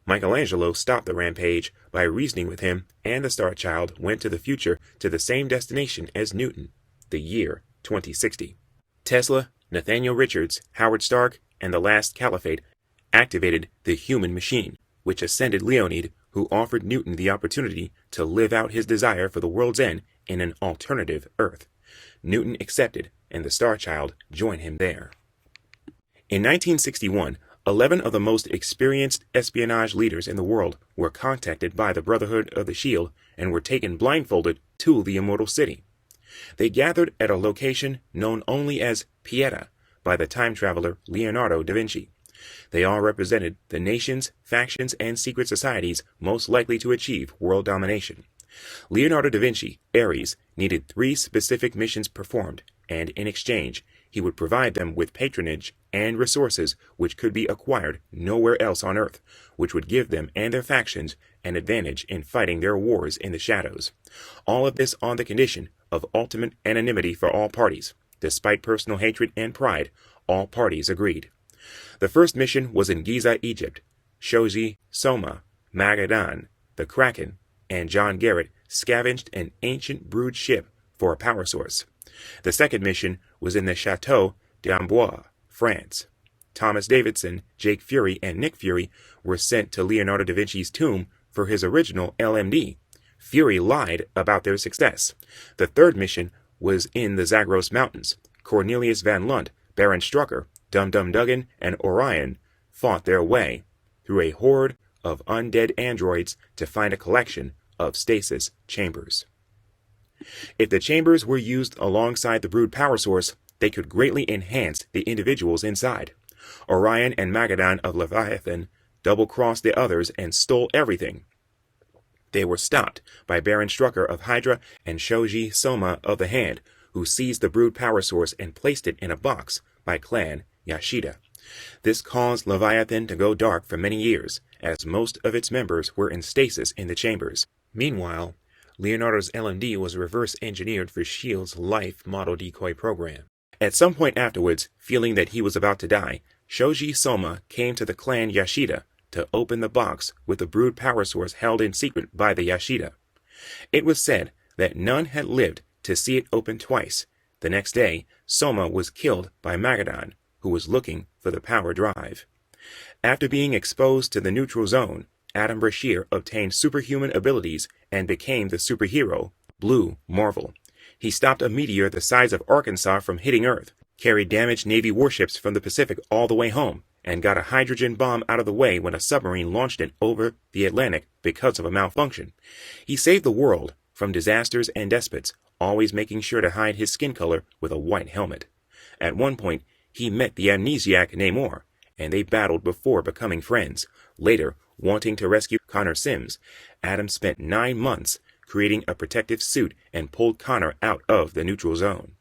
Michelangelo stopped the rampage by reasoning with him, and the Star Child went to the future to the same destination as Newton, the year 2060. Tesla, Nathaniel Richards, Howard Stark, and the last Caliphate activated the human machine, which ascended Leonid, who offered Newton the opportunity to live out his desire for the world's end in an alternative Earth. Newton accepted, and the Star Child joined him there. In 1961, 11 of the most experienced espionage leaders in the world were contacted by the Brotherhood of the Shield and were taken blindfolded to the Immortal City. They gathered at a location known only as Pieta by the time traveler Leonardo da Vinci. They all represented the nations, factions, and secret societies most likely to achieve world domination. Leonardo da Vinci, Ares, needed 3 specific missions performed, and in exchange, he would provide them with patronage and resources which could be acquired nowhere else on Earth, which would give them and their factions an advantage in fighting their wars in the shadows. All of this on the condition of ultimate anonymity for all parties. Despite personal hatred and pride, all parties agreed. The first mission was in Giza, Egypt. Shoji, Soma, Magadan, the Kraken, and John Garrett scavenged an ancient brewed ship for a power source. The second mission was in the Chateau d'Amboise, France. Thomas Davidson, Jake Fury, and Nick Fury were sent to Leonardo da Vinci's tomb for his original LMD. Fury lied about their success. The third mission was in the Zagros Mountains. Cornelius Van Lunt, Baron Strucker, Dum Dum Dugan, and Orion fought their way through a horde of undead androids to find a collection of stasis chambers. If the chambers were used alongside the brewed power source, they could greatly enhance the individuals inside. Orion and Magadan of Leviathan double-crossed the others and stole everything. They were stopped by Baron Strucker of Hydra and Shoji Soma of the Hand, who seized the brewed power source and placed it in a box by Clan Yashida. This caused Leviathan to go dark for many years, as most of its members were in stasis in the chambers. Meanwhile, Leonardo's LMD was reverse engineered for S.H.I.E.L.D.'s life model decoy program. At some point afterwards, feeling that he was about to die, Shoji Soma came to the clan Yashida to open the box with the brewed power source held in secret by the Yashida. It was said that none had lived to see it open twice. The next day, Soma was killed by Magadan, who was looking for the power drive. After being exposed to the neutral zone, Adam Brashear obtained superhuman abilities and became the superhero, Blue Marvel. He stopped a meteor the size of Arkansas from hitting Earth, carried damaged Navy warships from the Pacific all the way home, and got a hydrogen bomb out of the way when a submarine launched it over the Atlantic because of a malfunction. He saved the world from disasters and despots, always making sure to hide his skin color with a white helmet. At one point, he met the Amnesiac Namor, and they battled before becoming friends. Later, wanting to rescue Connor Sims, Adam spent 9 months creating a protective suit and pulled Connor out of the neutral zone.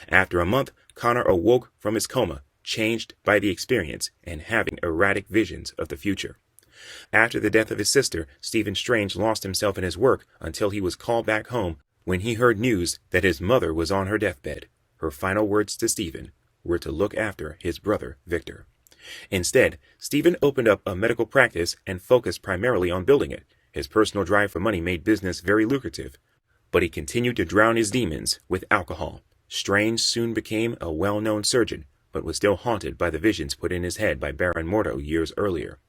After a month, Connor awoke from his coma, changed by the experience and having erratic visions of the future. After the death of his sister, Stephen Strange lost himself in his work until he was called back home when he heard news that his mother was on her deathbed. Her final words to Stephen were to look after his brother, Victor. Instead, Stephen opened up a medical practice and focused primarily on building it. His personal drive for money made business very lucrative, but he continued to drown his demons with alcohol. Strange soon became a well-known surgeon, but was still haunted by the visions put in his head by Baron Mordo years earlier.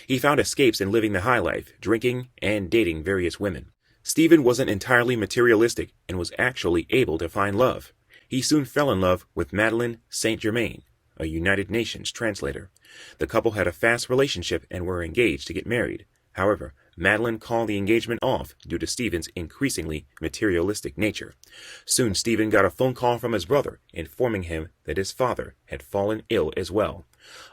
He found escapes in living the high life, drinking, and dating various women. Stephen wasn't entirely materialistic and was actually able to find love. He soon fell in love with Madeleine Saint-Germain, a United Nations translator. The couple had a fast relationship and were engaged to get married. However, Madeleine called the engagement off due to Stephen's increasingly materialistic nature. Soon Stephen got a phone call from his brother, informing him that his father had fallen ill as well.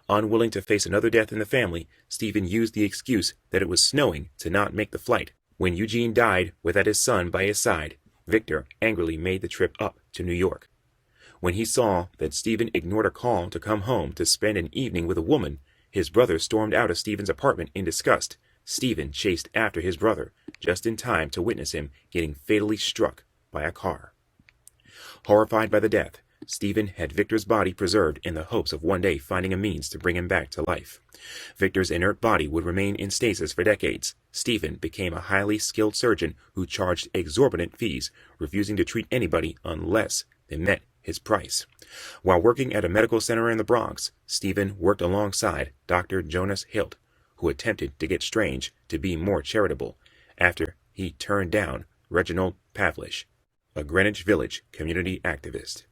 Unwilling to face another death in the family, Stephen used the excuse that it was snowing to not make the flight. When Eugene died without his son by his side, Victor angrily made the trip up to New York. When he saw that Stephen ignored a call to come home to spend an evening with a woman, his brother stormed out of Stephen's apartment in disgust. Stephen chased after his brother, just in time to witness him getting fatally struck by a car. Horrified by the death, Stephen had Victor's body preserved in the hopes of one day finding a means to bring him back to life. Victor's inert body would remain in stasis for decades. Stephen became a highly skilled surgeon who charged exorbitant fees, refusing to treat anybody unless they met his price. While working at a medical center in the Bronx, Stephen worked alongside Dr. Jonas Hilt, who attempted to get Strange to be more charitable after he turned down Reginald Pavlish, a Greenwich Village community activist.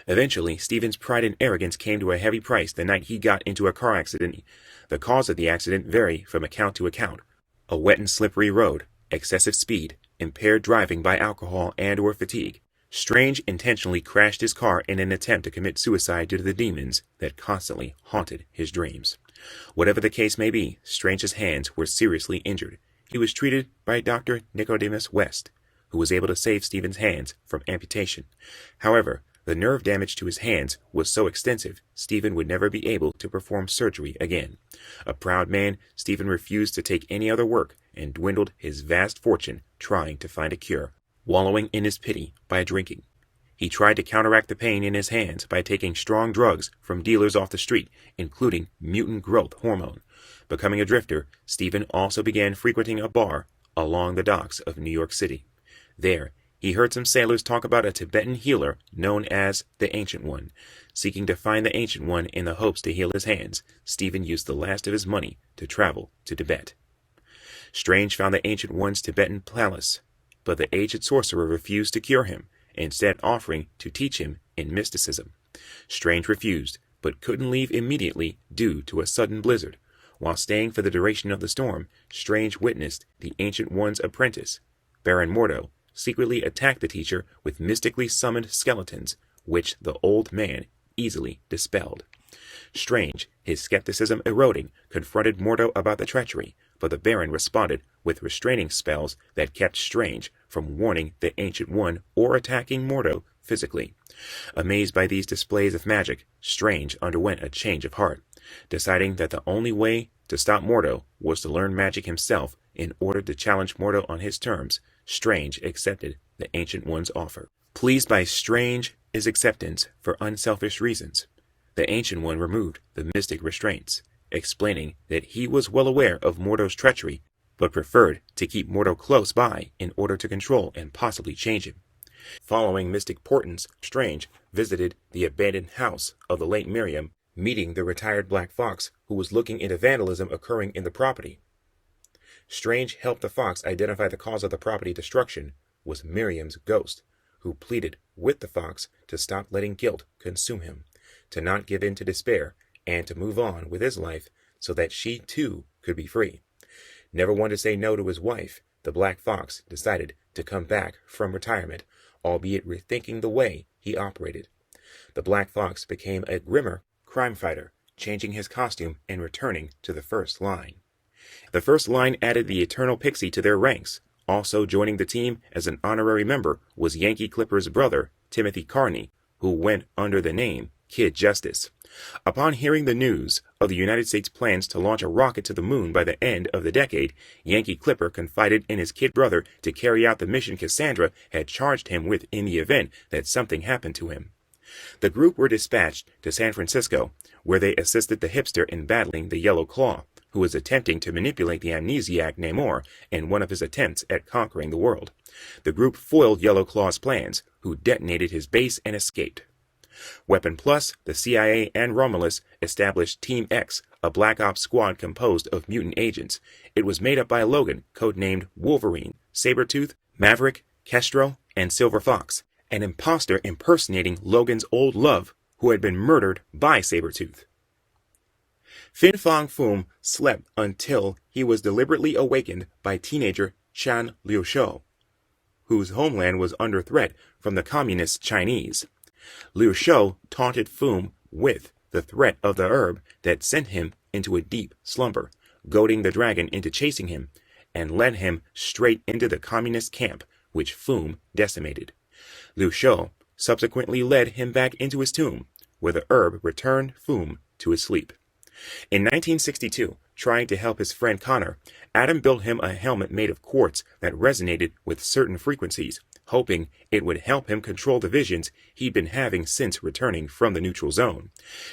Eventually, Stephen's pride and arrogance came to a heavy price the night he got into a car accident. The cause of the accident varied from account to account. A wet and slippery road, excessive speed, impaired driving by alcohol and/or fatigue. Strange intentionally crashed his car in an attempt to commit suicide due to the demons that constantly haunted his dreams. Whatever the case may be, Strange's hands were seriously injured. He was treated by Dr. Nicodemus West, who was able to save Stephen's hands from amputation. However, the nerve damage to his hands was so extensive, Stephen would never be able to perform surgery again. A proud man, Stephen refused to take any other work and dwindled his vast fortune trying to find a cure, wallowing in his pity by drinking. He tried to counteract the pain in his hands by taking strong drugs from dealers off the street, including mutant growth hormone. Becoming a drifter, Stephen also began frequenting a bar along the docks of New York City. There, he heard some sailors talk about a Tibetan healer known as the Ancient One. Seeking to find the Ancient One in the hopes to heal his hands, Stephen used the last of his money to travel to Tibet. Strange found the Ancient One's Tibetan palace, but the aged sorcerer refused to cure him, instead offering to teach him in mysticism. Strange refused, but couldn't leave immediately due to a sudden blizzard. While staying for the duration of the storm, Strange witnessed the Ancient One's apprentice, Baron Mordo, secretly attack the teacher with mystically summoned skeletons, which the old man easily dispelled. Strange, his skepticism eroding, confronted Mordo about the treachery, but the Baron responded with restraining spells that kept Strange from warning the Ancient One or attacking Mordo physically. Amazed by these displays of magic, Strange underwent a change of heart, deciding that the only way to stop Mordo was to learn magic himself. In order to challenge Mordo on his terms, Strange accepted the Ancient One's offer. Pleased by Strange's acceptance for unselfish reasons, the Ancient One removed the mystic restraints, explaining that he was well aware of Mordo's treachery, but preferred to keep Mordo close by in order to control and possibly change him. Following mystic portents, Strange visited the abandoned house of the late Miriam, meeting the retired Black Fox who was looking into vandalism occurring in the property. Strange helped the Fox identify the cause of the property destruction was Miriam's ghost, who pleaded with the Fox to stop letting guilt consume him, to not give in to despair, and to move on with his life so that she too could be free. Never one to say no to his wife, the Black Fox decided to come back from retirement, albeit rethinking the way he operated. The Black Fox became a grimmer crime fighter, changing his costume and returning to the first line. The first line added the Eternal Pixie to their ranks. Also joining the team as an honorary member was Yankee Clipper's brother, Timothy Carney, who went under the name Kid Justice. Upon hearing the news of the United States' plans to launch a rocket to the moon by the end of the decade, Yankee Clipper confided in his kid brother to carry out the mission Cassandra had charged him with in the event that something happened to him. The group were dispatched to San Francisco, where they assisted the hipster in battling the Yellow Claw, who was attempting to manipulate the Amnesiac Namor in one of his attempts at conquering the world. The group foiled Yellow Claw's plans, who detonated his base and escaped. Weapon Plus, the CIA, and Romulus established Team X, a Black Ops squad composed of mutant agents. It was made up by Logan, codenamed Wolverine, Sabretooth, Maverick, Kestro, and Silver Fox, an imposter impersonating Logan's old love, who had been murdered by Sabretooth. Fin Fang Foom slept until he was deliberately awakened by teenager Chan Liu Shou, whose homeland was under threat from the communist Chinese. Liu Shou taunted Foom with the threat of the herb that sent him into a deep slumber, goading the dragon into chasing him, and led him straight into the communist camp, which Foom decimated. Liu Shou subsequently led him back into his tomb, where the herb returned Foom to his sleep. In 1962, trying to help his friend Connor, Adam built him a helmet made of quartz that resonated with certain frequencies, hoping it would help him control the visions he'd been having since returning from the neutral zone.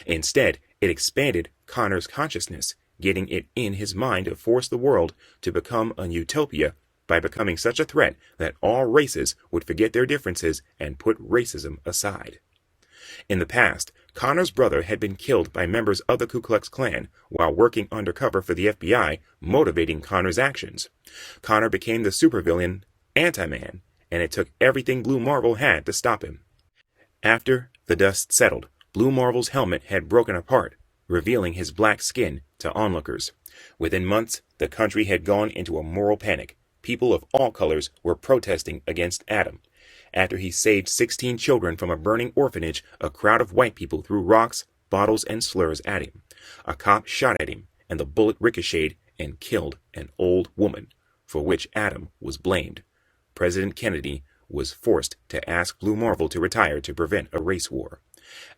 Instead, it expanded Connor's consciousness, getting it in his mind to force the world to become a utopia by becoming such a threat that all races would forget their differences and put racism aside. In the past, Connor's brother had been killed by members of the Ku Klux Klan while working undercover for the FBI, motivating Connor's actions. Connor became the supervillain Anti-Man, and it took everything Blue Marvel had to stop him. After The dust settled. Blue Marvel's helmet had broken apart, revealing his black skin to onlookers. Within months, the country had gone into a moral panic. People of all colors were protesting against Adam. After he saved 16 children from a burning orphanage, a crowd of white people threw rocks, bottles, and slurs at him. A cop shot at him, and the bullet ricocheted and killed an old woman, for which Adam was blamed. President Kennedy was forced to ask Blue Marvel to retire to prevent a race war.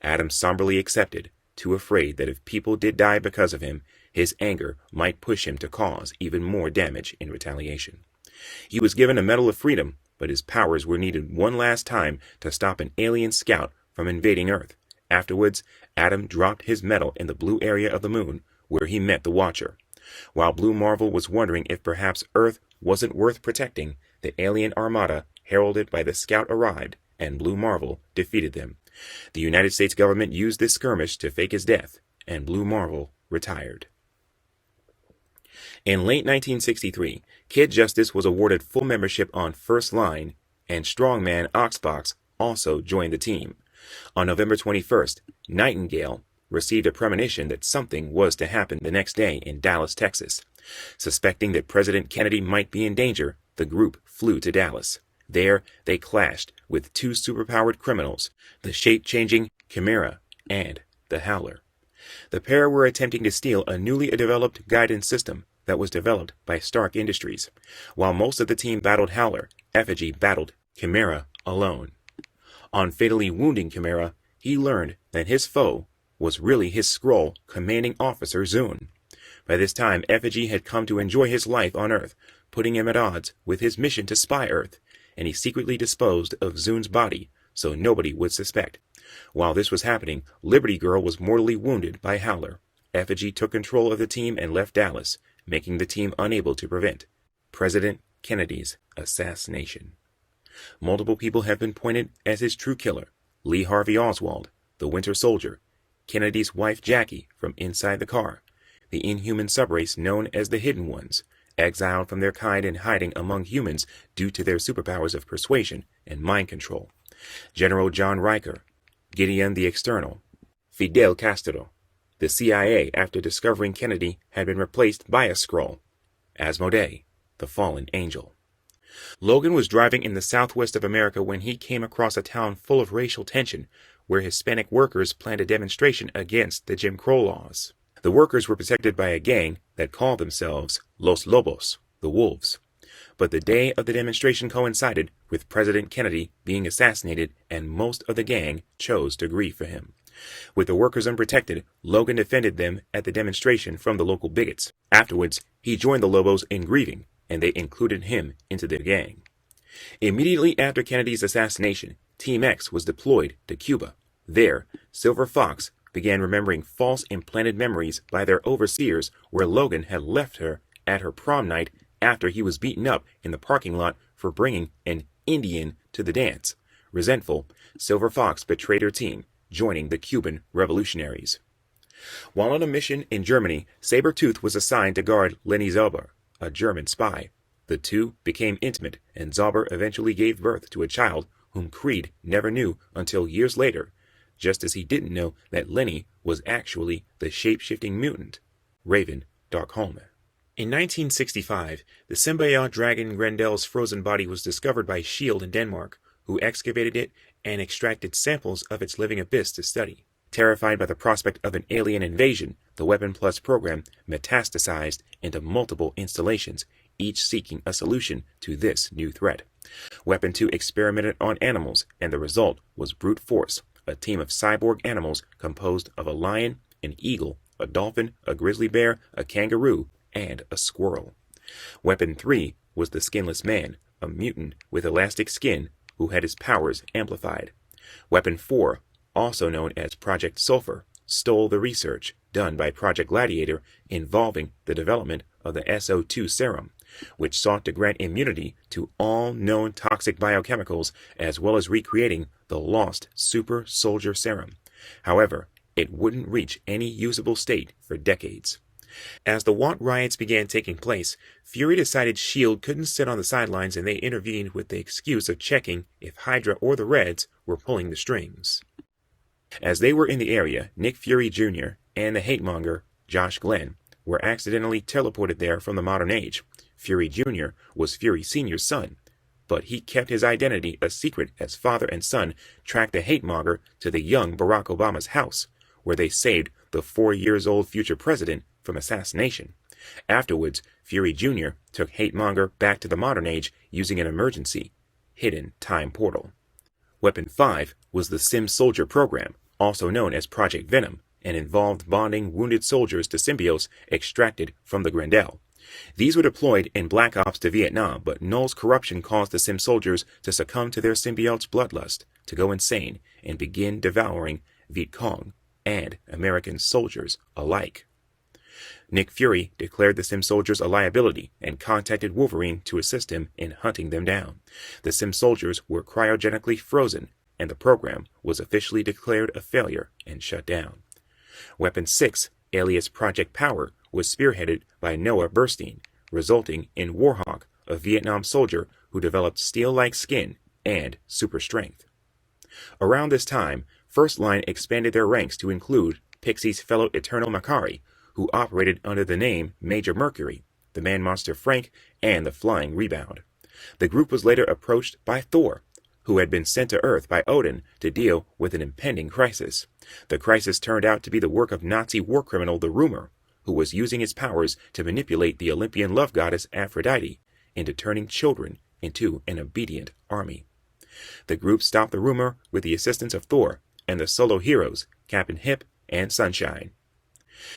Adam somberly accepted, too afraid that if people did die because of him, his anger might push him to cause even more damage in retaliation. He was given a Medal of Freedom, but his powers were needed one last time to stop an alien scout from invading Earth. Afterwards, Adam dropped his medal in the blue area of the moon, where he met the Watcher. While Blue Marvel was wondering if perhaps Earth wasn't worth protecting, the alien armada, heralded by the scout, arrived, and Blue Marvel defeated them. The United States government used this skirmish to fake his death, and Blue Marvel retired. In late 1963, Kid Justice was awarded full membership on First Line, and Strongman Oxbox also joined the team. On November 21st, Nightingale received a premonition that something was to happen the next day in Dallas, Texas. Suspecting that President Kennedy might be in danger, the group flew to Dallas. There, they clashed with two superpowered criminals, the shape-changing Chimera and the Howler. The pair were attempting to steal a newly developed guidance system that was developed by Stark Industries. While most of the team battled Howler, Effigy battled Chimera alone. On fatally wounding Chimera, he learned that his foe was really his Skrull commanding officer Zune. By this time, Effigy had come to enjoy his life on Earth, putting him at odds with his mission to spy Earth, and he secretly disposed of Zune's body so nobody would suspect. While this was happening, Liberty Girl was mortally wounded by Howler. Effigy took control of the team and left Dallas, making the team unable to prevent President Kennedy's assassination. Multiple people have been pointed as his true killer: Lee Harvey Oswald, the Winter Soldier, Kennedy's wife Jackie from inside the car, the inhuman subrace known as the Hidden Ones, exiled from their kind and hiding among humans due to their superpowers of persuasion and mind control, General John Riker, Gideon the External, Fidel Castro, the CIA after discovering Kennedy had been replaced by a Skrull, Asmodee, the fallen angel. Logan was driving in the southwest of America when he came across a town full of racial tension, where Hispanic workers planned a demonstration against the Jim Crow laws. The workers were protected by a gang that called themselves Los Lobos, the Wolves. But the day of the demonstration coincided with President Kennedy being assassinated, and most of the gang chose to grieve for him. With the workers unprotected, Logan defended them at the demonstration from the local bigots. Afterwards, he joined the Lobos in grieving, and they included him into their gang. Immediately after Kennedy's assassination, Team X was deployed to Cuba. There, Silver Fox began remembering false implanted memories by their overseers, where Logan had left her at her prom night after he was beaten up in the parking lot for bringing an Indian to the dance. Resentful, Silver Fox betrayed her team, joining the Cuban revolutionaries. While on a mission in Germany, Sabretooth was assigned to guard Lenny Zauber, a German spy. The two became intimate, and Zauber eventually gave birth to a child whom Creed never knew until years later, just as he didn't know that Lenny was actually the shape-shifting mutant, Raven Darkholme. In 1965, the symbiote dragon Grendel's frozen body was discovered by S.H.I.E.L.D. in Denmark, who excavated it and extracted samples of its living abyss to study. Terrified by the prospect of an alien invasion, the Weapon Plus program metastasized into multiple installations, each seeking a solution to this new threat. Weapon 2 experimented on animals, and the result was Brute Force, a team of cyborg animals composed of a lion, an eagle, a dolphin, a grizzly bear, a kangaroo, and a squirrel. Weapon 3 was the Skinless Man, a mutant with elastic skin who had his powers amplified. Weapon 4, also known as Project Sulfur, stole the research done by Project Gladiator involving the development of the SO2 serum, which sought to grant immunity to all known toxic biochemicals, as well as recreating the lost Super Soldier Serum. However, it wouldn't reach any usable state for decades. As the Watt riots began taking place, Fury decided S.H.I.E.L.D. couldn't sit on the sidelines, and they intervened with the excuse of checking if Hydra or the Reds were pulling the strings. As they were in the area, Nick Fury Jr. and the hate-monger, Josh Glenn, were accidentally teleported there from the modern age. Fury Jr. was Fury Sr.'s son, but he kept his identity a secret as father and son tracked the hate-monger to the young Barack Obama's house, where they saved the 4-year-old future president from assassination. Afterwards, Fury Jr. took hate-monger back to the modern age using an emergency, hidden time portal. Weapon 5 was the Sym-Soldier Program, also known as Project Venom, and involved bonding wounded soldiers to symbiotes extracted from the Grendel. These were deployed in Black Ops to Vietnam, but Null's corruption caused the Sim soldiers to succumb to their symbiote's bloodlust, to go insane, and begin devouring Viet Cong and American soldiers alike. Nick Fury declared the Sim soldiers a liability and contacted Wolverine to assist him in hunting them down. The Sim soldiers were cryogenically frozen, and the program was officially declared a failure and shut down. Weapon 6, alias Project Power, was spearheaded by Noah Burstein, resulting in Warhawk, a Vietnam soldier who developed steel-like skin and super strength. Around this time, First Line expanded their ranks to include Pixie's fellow Eternal Makari, who operated under the name Major Mercury, the Man-Monster Frank, and the Flying Rebound. The group was later approached by Thor, who had been sent to Earth by Odin to deal with an impending crisis. The crisis turned out to be the work of Nazi war criminal the Rumor, who was using his powers to manipulate the Olympian love goddess Aphrodite into turning children into an obedient army. The group stopped the Rumor with the assistance of Thor and the solo heroes, Captain Hip and Sunshine.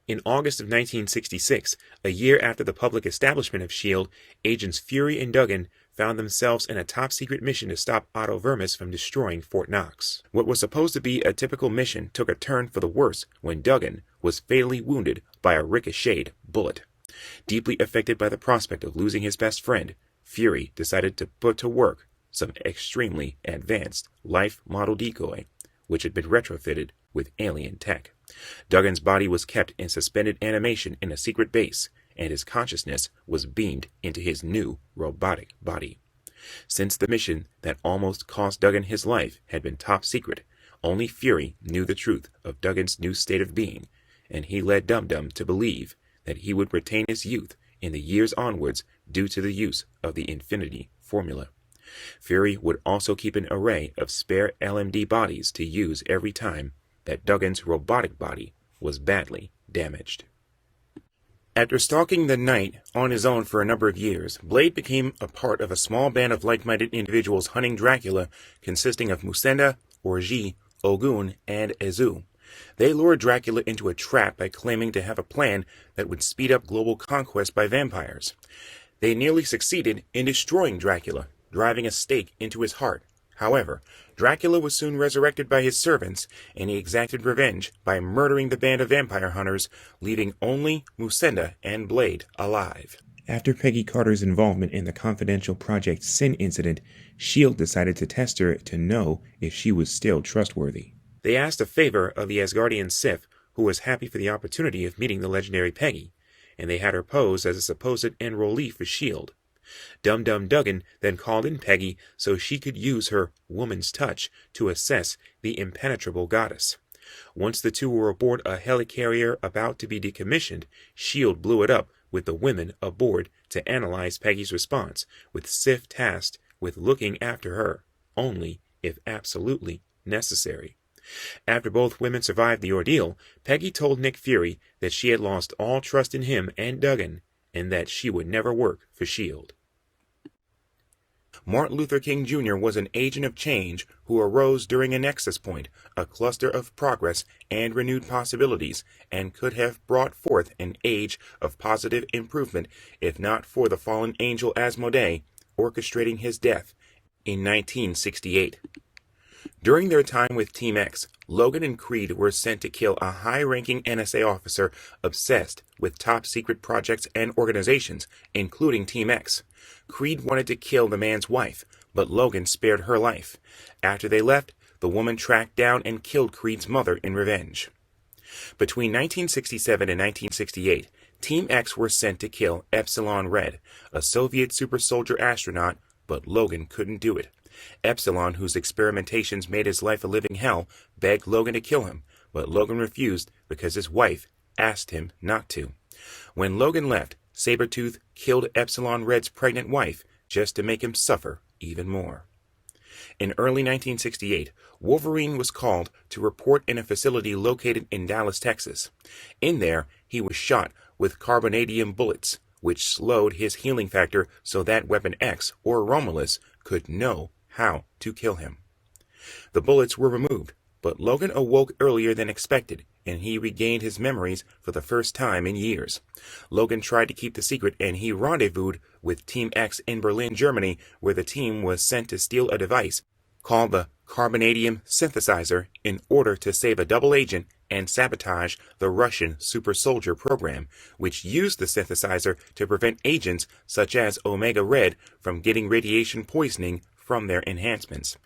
In August of 1966, a year after the public establishment of S.H.I.E.L.D., Agents Fury and Duggan found themselves in a top-secret mission to stop Otto Vermis from destroying Fort Knox. What was supposed to be a typical mission took a turn for the worse when Duggan was fatally wounded by a ricocheted bullet. Deeply affected by the prospect of losing his best friend, Fury decided to put to work some extremely advanced life model decoy, which had been retrofitted with alien tech. Duggan's body was kept in suspended animation in a secret base, and his consciousness was beamed into his new robotic body. Since the mission that almost cost Duggan his life had been top secret, only Fury knew the truth of Duggan's new state of being, and he led Dum-Dum to believe that he would retain his youth in the years onwards due to the use of the Infinity Formula. Fury would also keep an array of spare LMD bodies to use every time that Duggan's robotic body was badly damaged. After stalking the Night on his own for a number of years, Blade became a part of a small band of like-minded individuals hunting Dracula, consisting of Musenda, Orji, Ogun, and Ezu. They lured Dracula into a trap by claiming to have a plan that would speed up global conquest by vampires. They nearly succeeded in destroying Dracula, driving a stake into his heart. However, Dracula was soon resurrected by his servants, and he exacted revenge by murdering the band of vampire hunters, leaving only Musenda and Blade alive. After Peggy Carter's involvement in the confidential Project Sin incident, S.H.I.E.L.D. decided to test her to know if she was still trustworthy. They asked a favor of the Asgardian Sif, who was happy for the opportunity of meeting the legendary Peggy, and they had her pose as a supposed enrollee for S.H.I.E.L.D. Dum-Dum Duggan then called in Peggy so she could use her woman's touch to assess the impenetrable goddess. Once the two were aboard a helicarrier about to be decommissioned, S.H.I.E.L.D. blew it up with the women aboard to analyze Peggy's response, with Sif tasked with looking after her, only if absolutely necessary. After both women survived the ordeal, Peggy told Nick Fury that she had lost all trust in him and Duggan, and that she would never work for S.H.I.E.L.D. Martin Luther King Jr. was an agent of change who arose during a nexus point, a cluster of progress and renewed possibilities, and could have brought forth an age of positive improvement if not for the fallen angel Asmodee orchestrating his death in 1968. During their time with Team X, Logan and Creed were sent to kill a high-ranking NSA officer obsessed with top-secret projects and organizations, including Team X. Creed wanted to kill the man's wife, but Logan spared her life. After they left, the woman tracked down and killed Creed's mother in revenge. Between 1967 and 1968, Team X were sent to kill Epsilon Red, a Soviet super soldier astronaut, but Logan couldn't do it. Epsilon, whose experimentations made his life a living hell, begged Logan to kill him, but Logan refused because his wife asked him not to. When Logan left, Sabretooth killed Epsilon Red's pregnant wife just to make him suffer even more. In early 1968, Wolverine was called to report in a facility located in Dallas, Texas. In there, he was shot with carbonadium bullets, which slowed his healing factor so that Weapon X, or Romulus, could know how to kill him. The bullets were removed, but Logan awoke earlier than expected, and he regained his memories for the first time in years. Logan tried to keep the secret, and he rendezvoused with Team X in Berlin, Germany, where the team was sent to steal a device called the Carbonadium Synthesizer in order to save a double agent and sabotage the Russian Super-Soldier Program, which used the synthesizer to prevent agents such as Omega Red from getting radiation poisoning from their enhancements.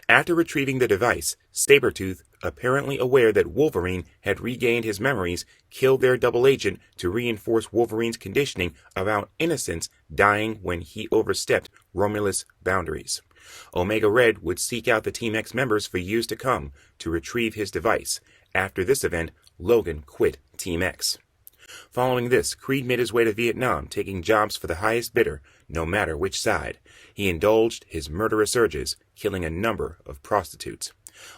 After retrieving the device, Sabretooth, apparently aware that Wolverine had regained his memories, killed their double agent to reinforce Wolverine's conditioning about innocence dying when he overstepped Romulus' boundaries. Omega Red would seek out the Team X members for years to come to retrieve his device. After this event, Logan quit Team X. Following this, Creed made his way to Vietnam, taking jobs for the highest bidder, no matter which side. He indulged his murderous urges, killing a number of prostitutes.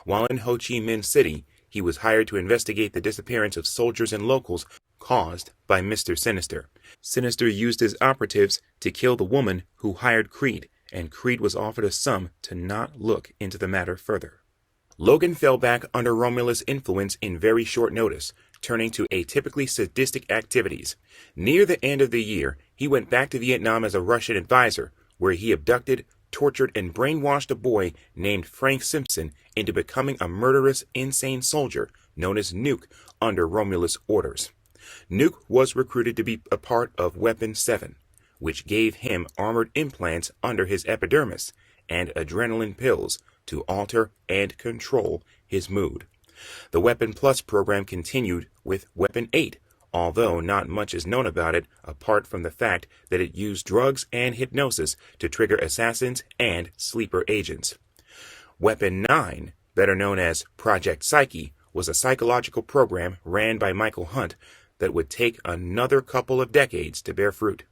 While in Ho Chi Minh City, he was hired to investigate the disappearance of soldiers and locals caused by Mr. Sinister. Sinister used his operatives to kill the woman who hired Creed, and Creed was offered a sum to not look into the matter further. Logan fell back under Romulus' influence in very short notice, turning to atypically sadistic activities. Near the end of the year, he went back to Vietnam as a Russian advisor, where he abducted, tortured, and brainwashed a boy named Frank Simpson into becoming a murderous, insane soldier known as Nuke under Romulus' orders. Nuke was recruited to be a part of Weapon 7, which gave him armored implants under his epidermis and adrenaline pills to alter and control his mood. The Weapon Plus program continued with Weapon 8, although not much is known about it apart from the fact that it used drugs and hypnosis to trigger assassins and sleeper agents. Weapon 9, better known as Project Psyche, was a psychological program ran by Michael Hunt that would take another couple of decades to bear fruit.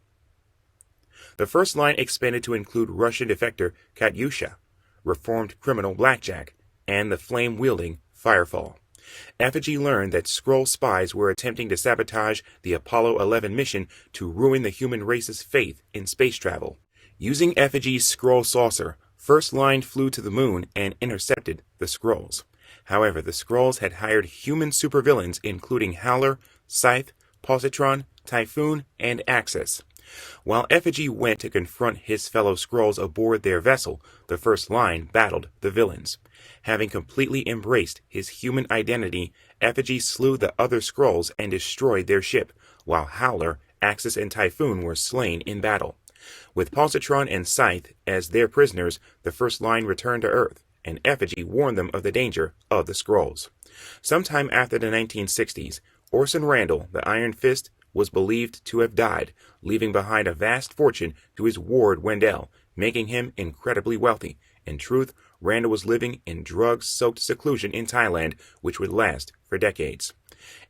The first line expanded to include Russian defector Katyusha, reformed criminal Blackjack, and the flame-wielding Firefall. Effigy learned that Skrull spies were attempting to sabotage the Apollo 11 mission to ruin the human race's faith in space travel. Using Effigy's Skrull saucer, First Line flew to the moon and intercepted the Skrulls. However, the Skrulls had hired human supervillains including Howler, Scythe, Positron, Typhoon, and Axis. While Effigy went to confront his fellow Skrulls aboard their vessel, the First Line battled the villains. Having completely embraced his human identity, Effigy slew the other Skrulls and destroyed their ship, while Howler, Axis, and Typhoon were slain in battle. With Positron and Scythe as their prisoners, the First Line returned to Earth, and Effigy warned them of the danger of the Skrulls. Sometime after the 1960s, Orson Randall, the Iron Fist, was believed to have died, leaving behind a vast fortune to his ward Wendell, making him incredibly wealthy. In truth, Randall was living in drug-soaked seclusion in Thailand, which would last for decades.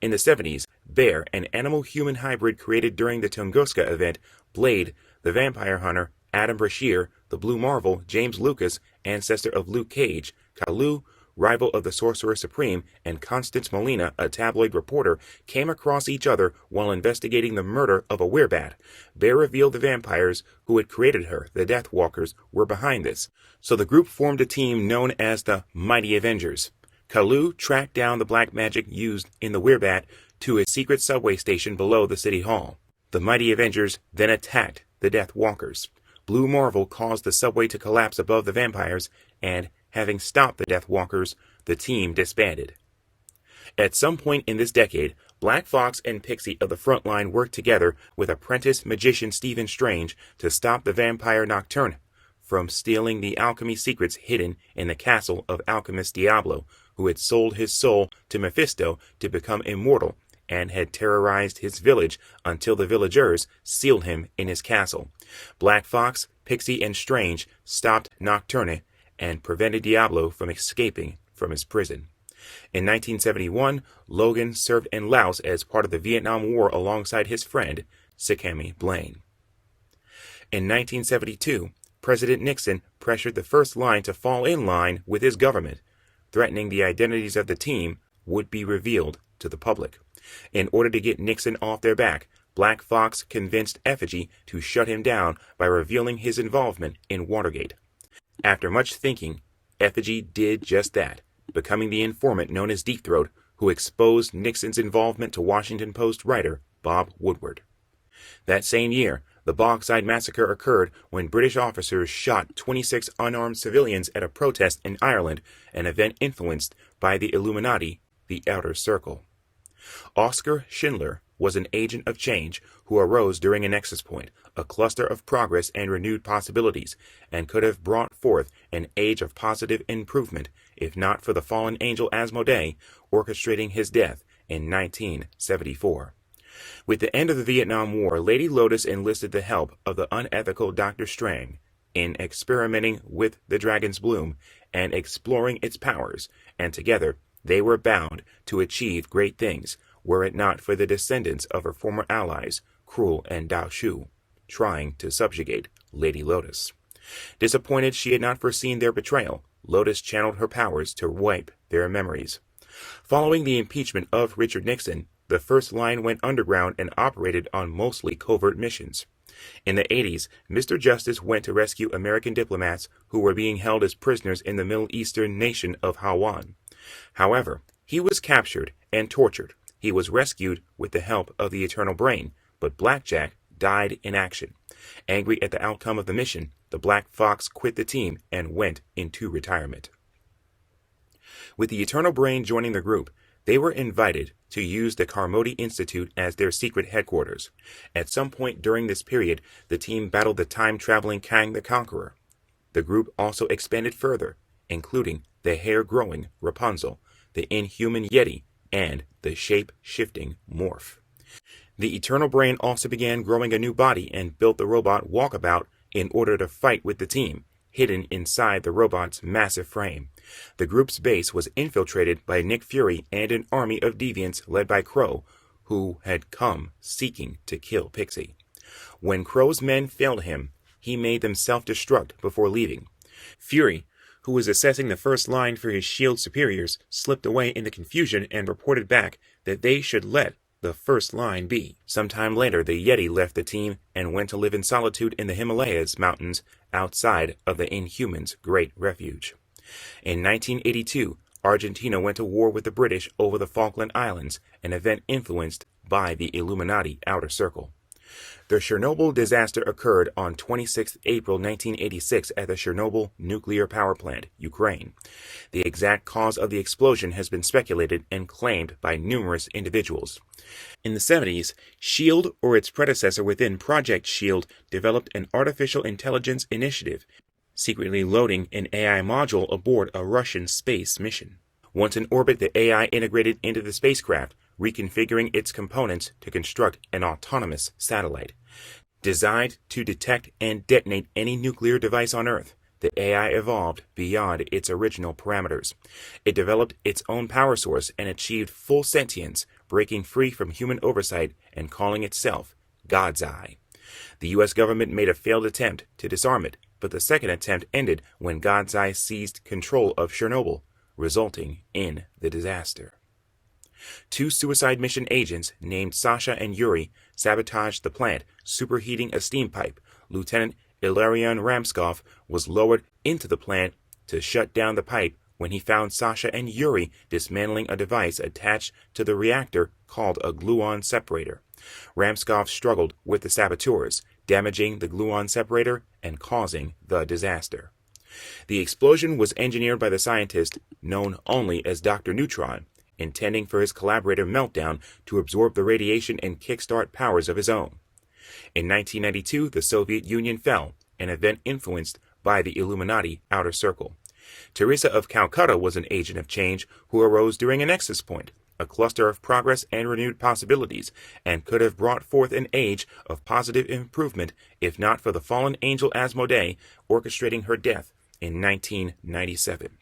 In the 70s, Bear, an animal-human hybrid created during the Tunguska event, Blade, the vampire hunter, Adam Brashear, the Blue Marvel, James Lucas, ancestor of Luke Cage, Kalu, rival of the Sorcerer Supreme, and Constance Molina, a tabloid reporter, came across each other while investigating the murder of a werebat. Bear revealed the vampires who had created her, the Deathwalkers, were behind this, so the group formed a team known as the Mighty Avengers. Kalu tracked down the black magic used in the werebat to a secret subway station below the city hall. The Mighty Avengers then attacked the Deathwalkers. Blue Marvel caused the subway to collapse above the vampires, and having stopped the Deathwalkers, the team disbanded. At some point in this decade, Black Fox and Pixie of the Frontline worked together with apprentice magician Stephen Strange to stop the vampire Nocturne from stealing the alchemy secrets hidden in the castle of alchemist Diablo, who had sold his soul to Mephisto to become immortal and had terrorized his village until the villagers sealed him in his castle. Black Fox, Pixie, and Strange stopped Nocturne and prevented Diablo from escaping from his prison. In 1971, Logan served in Laos as part of the Vietnam War alongside his friend, Sakemi Blaine. In 1972, President Nixon pressured the First Line to fall in line with his government, threatening the identities of the team would be revealed to the public. In order to get Nixon off their back, Black Fox convinced Effigy to shut him down by revealing his involvement in Watergate. After much thinking, Effigy did just that, becoming the informant known as Deep Throat, who exposed Nixon's involvement to Washington Post writer Bob Woodward. That same year, the Bogside Massacre occurred when British officers shot 26 unarmed civilians at a protest in Ireland, an event influenced by the Illuminati, the Outer Circle. Oskar Schindler was an agent of change who arose during a nexus point, a cluster of progress and renewed possibilities, and could have brought forth an age of positive improvement if not for the fallen angel Asmodee orchestrating his death in 1974. With the end of the Vietnam War, Lady Lotus enlisted the help of the unethical Dr. Strang in experimenting with the dragon's bloom and exploring its powers, and together they were bound to achieve great things, were it not for the descendants of her former allies, Krul and Dao Shu, trying to subjugate Lady Lotus. Disappointed she had not foreseen their betrayal, Lotus channeled her powers to wipe their memories. Following the impeachment of Richard Nixon, the First Line went underground and operated on mostly covert missions. In the 80s, Mr. Justice went to rescue American diplomats who were being held as prisoners in the Middle Eastern nation of Hawan. However, he was captured and tortured. He was rescued with the help of the Eternal Brain, but Blackjack died in action. Angry at the outcome of the mission, the Black Fox quit the team and went into retirement. With the Eternal Brain joining the group, they were invited to use the Carmody Institute as their secret headquarters. At some point during this period, the team battled the time-traveling Kang the Conqueror. The group also expanded further, including the hair-growing Rapunzel, the inhuman Yeti, and the shape-shifting Morph. The Eternal Brain also began growing a new body and built the robot Walkabout in order to fight with the team, hidden inside the robot's massive frame. The group's base was infiltrated by Nick Fury and an army of deviants led by Crow, who had come seeking to kill Pixie. When Crow's men failed him, he made them self-destruct before leaving. Fury, who was assessing the First Line for his S.H.I.E.L.D. superiors, slipped away in the confusion and reported back that they should let the First Line be. Sometime later, the Yeti left the team and went to live in solitude in the Himalayas mountains outside of the Inhumans' great refuge. In 1982, Argentina went to war with the British over the Falkland Islands, an event influenced by the Illuminati Outer Circle. The Chernobyl disaster occurred on 26 April 1986 at the Chernobyl nuclear power plant, Ukraine. The exact cause of the explosion has been speculated and claimed by numerous individuals. In the 70s, S.H.I.E.L.D., or its predecessor within Project S.H.I.E.L.D., developed an artificial intelligence initiative, secretly loading an AI module aboard a Russian space mission. Once in orbit, the AI integrated into the spacecraft, reconfiguring its components to construct an autonomous satellite. Designed to detect and detonate any nuclear device on Earth, the AI evolved beyond its original parameters. It developed its own power source and achieved full sentience, breaking free from human oversight and calling itself God's Eye. The U.S. government made a failed attempt to disarm it, but the second attempt ended when God's Eye seized control of Chernobyl, resulting in the disaster. Two suicide mission agents named Sasha and Yuri sabotaged the plant, superheating a steam pipe. Lieutenant Ilarion Ramskov was lowered into the plant to shut down the pipe when he found Sasha and Yuri dismantling a device attached to the reactor called a gluon separator. Ramskov struggled with the saboteurs, damaging the gluon separator and causing the disaster. The explosion was engineered by the scientist known only as Dr. Neutron, intending for his collaborator Meltdown to absorb the radiation and kickstart powers of his own. In 1992, the Soviet Union fell, an event influenced by the Illuminati Outer Circle. Teresa of Calcutta was an agent of change who arose during a nexus point, a cluster of progress and renewed possibilities, and could have brought forth an age of positive improvement if not for the fallen angel Asmodee orchestrating her death in 1997.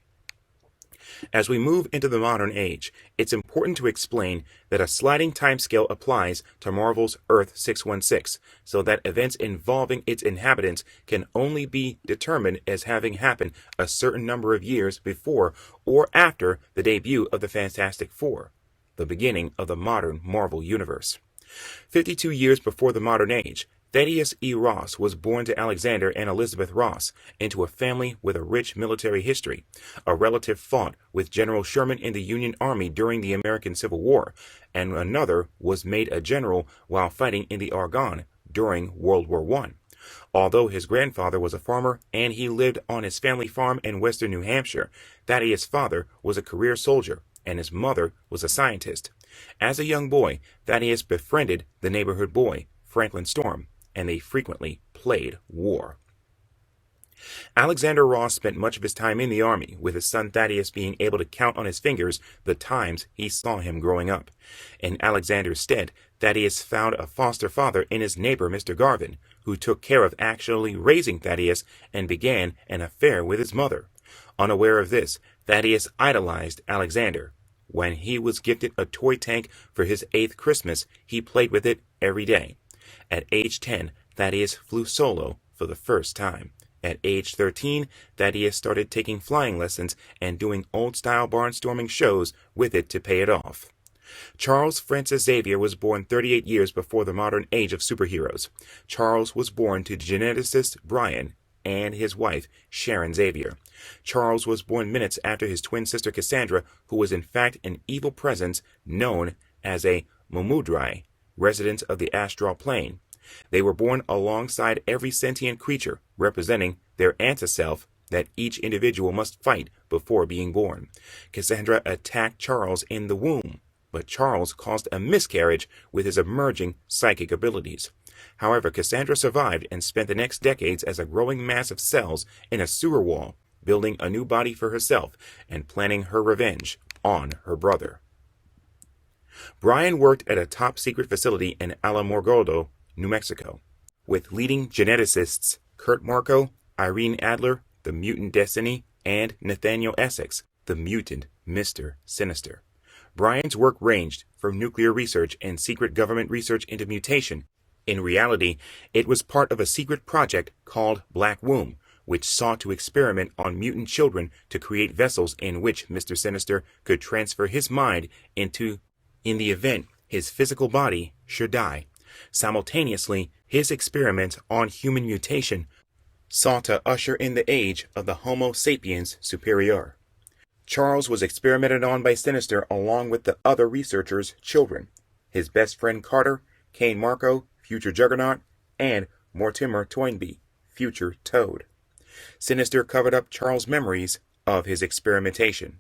As we move into the modern age, it's important to explain that a sliding timescale applies to Marvel's Earth 616, so that events involving its inhabitants can only be determined as having happened a certain number of years before or after the debut of the Fantastic Four, the beginning of the modern Marvel Universe. 52 years before the modern age, Thaddeus E. Ross was born to Alexander and Elizabeth Ross into a family with a rich military history. A relative fought with General Sherman in the Union Army during the American Civil War, and another was made a general while fighting in the Argonne during World War I. Although his grandfather was a farmer and he lived on his family farm in western New Hampshire, Thaddeus' father was a career soldier and his mother was a scientist. As a young boy, Thaddeus befriended the neighborhood boy, Franklin Storm, and they frequently played war. Alexander Ross spent much of his time in the Army, with his son Thaddeus being able to count on his fingers the times he saw him growing up. In Alexander's stead, Thaddeus found a foster father in his neighbor Mr. Garvin, who took care of actually raising Thaddeus and began an affair with his mother. Unaware of this, Thaddeus idolized Alexander. When he was gifted a toy tank for his 8th Christmas, he played with it every day. At age 10, Thaddeus flew solo for the first time. At age 13, Thaddeus started taking flying lessons and doing old-style barnstorming shows with it to pay it off. Charles Francis Xavier was born 38 years before the modern age of superheroes. Charles was born to geneticist Brian and his wife, Sharon Xavier. Charles was born minutes after his twin sister Cassandra, who was in fact an evil presence known as a Mumudrai, residents of the astral plane. They were born alongside every sentient creature, representing their anti-self that each individual must fight before being born. Cassandra attacked Charles in the womb, but Charles caused a miscarriage with his emerging psychic abilities. However, Cassandra survived and spent the next decades as a growing mass of cells in a sewer wall, building a new body for herself and planning her revenge on her brother. Brian worked at a top-secret facility in Alamogordo, New Mexico, with leading geneticists Kurt Marco, Irene Adler, the mutant Destiny, and Nathaniel Essex, the mutant Mr. Sinister. Brian's work ranged from nuclear research and secret government research into mutation. In reality, it was part of a secret project called Black Womb, which sought to experiment on mutant children to create vessels in which Mr. Sinister could transfer his mind into in the event his physical body should die. Simultaneously, his experiments on human mutation sought to usher in the age of the Homo sapiens superior. Charles was experimented on by Sinister along with the other researchers' children, his best friend Carter, Kane Marco, future Juggernaut, and Mortimer Toynbee, future Toad. Sinister covered up Charles' memories of his experimentation.